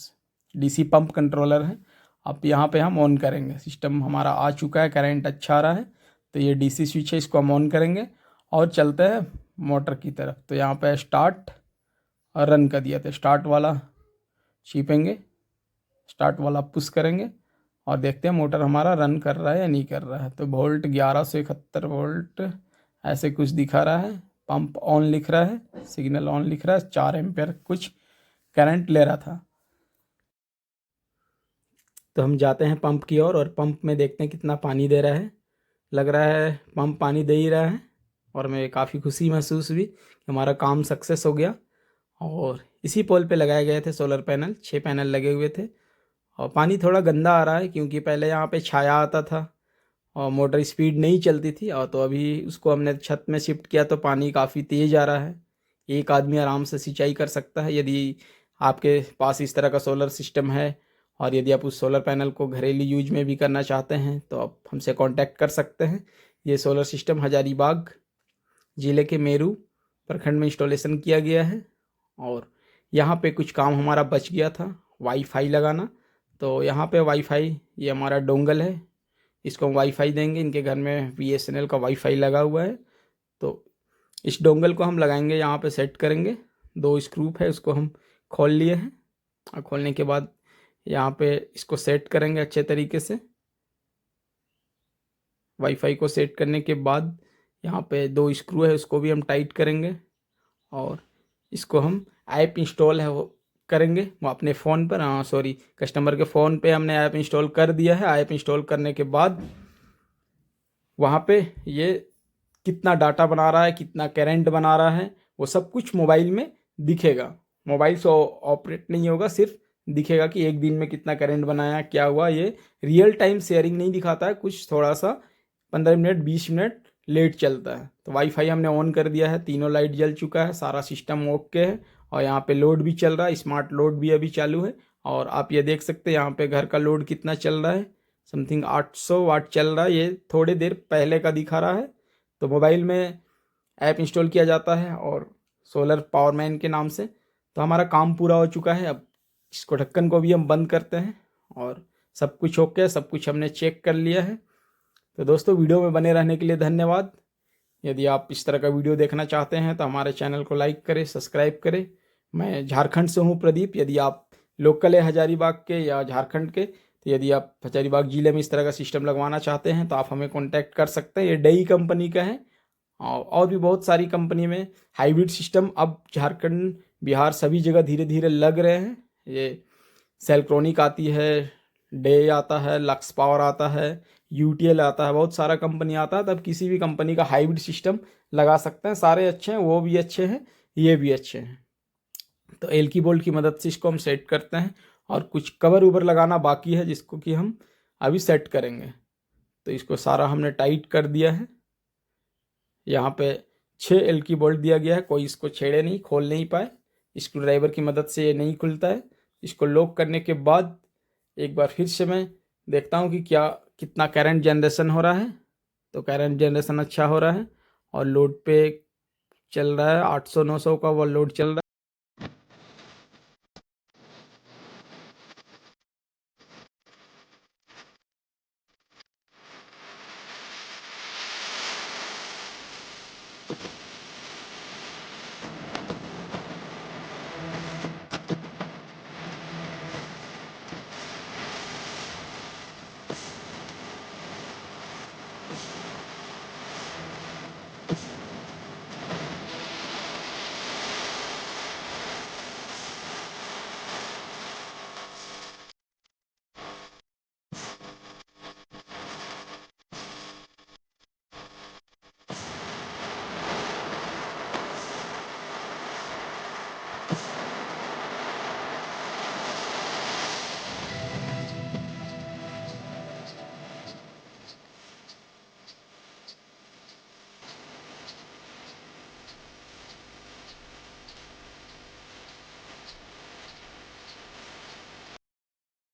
डीसी पंप कंट्रोलर है। अब यहाँ पे हम ऑन करेंगे, सिस्टम हमारा आ चुका है, करंट अच्छा आ रहा है, तो ये डीसी स्विच है, इसको हम ऑन करेंगे और चलते हैं मोटर की तरफ। तो यहाँ पे स्टार्ट और रन कर दिया, तो स्टार्ट वाला छिपेंगे, स्टार्ट वाला पुश करेंगे और देखते हैं मोटर हमारा रन कर रहा है या नहीं कर रहा है। तो वोल्ट 1171 वोल्ट ऐसे कुछ दिखा रहा है, पंप ऑन लिख रहा है, सिग्नल ऑन लिख रहा है, 4 एम्पेयर कुछ करंट ले रहा था। तो हम जाते हैं पंप की ओर और पंप में देखते हैं कितना पानी दे रहा है। लग रहा है पंप पानी दे ही रहा है और हमें काफ़ी खुशी महसूस हुई कि हमारा काम सक्सेस हो गया। और इसी पोल पे लगाए गए थे सोलर पैनल, 6 पैनल लगे हुए थे। और पानी थोड़ा गंदा आ रहा है क्योंकि पहले यहाँ पे छाया आता था और मोटर स्पीड नहीं चलती थी, और तो अभी उसको हमने छत में शिफ्ट किया तो पानी काफ़ी तेज़ आ रहा है। एक आदमी आराम से सिंचाई कर सकता है यदि आपके पास इस तरह का सोलर सिस्टम है। और यदि आप उस सोलर पैनल को घरेलू यूज में भी करना चाहते हैं तो आप हमसे कांटेक्ट कर सकते हैं। ये सोलर सिस्टम हजारीबाग ज़िले के मेरू प्रखंड में इंस्टॉलेशन किया गया है। और यहाँ पे कुछ काम हमारा बच गया था, वाईफाई लगाना। तो यहाँ पे वाईफाई, ये हमारा डोंगल है, इसको हम वाईफाई देंगे। इनके घर में BSNL का वाईफाई लगा हुआ है, तो इस डोंगल को हम लगाएंगे, यहाँ पे सेट करेंगे। 2 स्क्रू है, उसको हम खोल लिए हैं और खोलने के बाद यहाँ पे इसको सेट करेंगे अच्छे तरीके से। वाईफाई को सेट करने के बाद यहाँ पे 2 स्क्रू है, उसको भी हम टाइट करेंगे और इसको हम ऐप इंस्टॉल है वो करेंगे, वो अपने फ़ोन पर, सॉरी कस्टमर के फ़ोन पे हमने ऐप इंस्टॉल कर दिया है। ऐप इंस्टॉल करने के बाद वहाँ पे ये कितना डाटा बना रहा है, कितना करंट बना रहा है, वो सब कुछ मोबाइल में दिखेगा। मोबाइल से ऑपरेट नहीं होगा, सिर्फ दिखेगा कि एक दिन में कितना करंट बनाया, क्या हुआ। ये रियल टाइम शेयरिंग नहीं दिखाता है, कुछ थोड़ा सा 15 मिनट 20 मिनट लेट चलता है। तो वाईफाई हमने ऑन कर दिया है, तीनों लाइट जल चुका है, सारा सिस्टम ओके है। और यहाँ पे लोड भी चल रहा है, स्मार्ट लोड भी अभी चालू है। और आप ये देख सकते हैं यहाँ पे घर का लोड कितना चल रहा है, समथिंग 800 वाट चल रहा है। ये थोड़ी देर पहले का दिखा रहा है। तो मोबाइल में ऐप इंस्टॉल किया जाता है और सोलर पावरमैन के नाम से। तो हमारा काम पूरा हो चुका है। अब इसको ढक्कन को भी हम बंद करते हैं और सब कुछ ओके है, सब कुछ हमने चेक कर लिया है। तो दोस्तों, वीडियो में बने रहने के लिए धन्यवाद। यदि आप इस तरह का वीडियो देखना चाहते हैं तो हमारे चैनल को लाइक करें, सब्सक्राइब करें। मैं झारखंड से हूँ प्रदीप। यदि आप लोकल है हजारीबाग के या झारखंड के, तो यदि आप हजारीबाग ज़िले में इस तरह का सिस्टम लगवाना चाहते हैं तो आप हमें कॉन्टैक्ट कर सकते हैं। ये डेई कंपनी का है और भी बहुत सारी कंपनी में हाइब्रिड सिस्टम अब झारखंड बिहार सभी जगह धीरे धीरे लग रहे हैं। ये सेल्ट्रॉनिक आती है, डे आता है, लक्स पावर आता है, UTL आता है, बहुत सारा कंपनी आता है। तब किसी भी कंपनी का हाइब्रिड सिस्टम लगा सकते हैं, सारे अच्छे हैं, वो भी अच्छे हैं, ये भी अच्छे हैं। तो एल्की बोल्ट की मदद से इसको हम सेट करते हैं और कुछ कवर उबर लगाना बाकी है जिसको कि हम अभी सेट करेंगे। तो इसको सारा हमने टाइट कर दिया है। यहाँ पे 6 एल्की बोल्ट दिया गया है, कोई इसको छेड़े नहीं, खोल नहीं पाए। स्क्रू ड्राइवर की मदद से ये नहीं खुलता है। इसको लॉक करने के बाद एक बार फिर से मैं देखता हूँ कि कितना करंट जनरेशन हो रहा है। तो करंट जनरेशन अच्छा हो रहा है और लोड पे चल रहा है, 800-900 का वो लोड चल रहा है।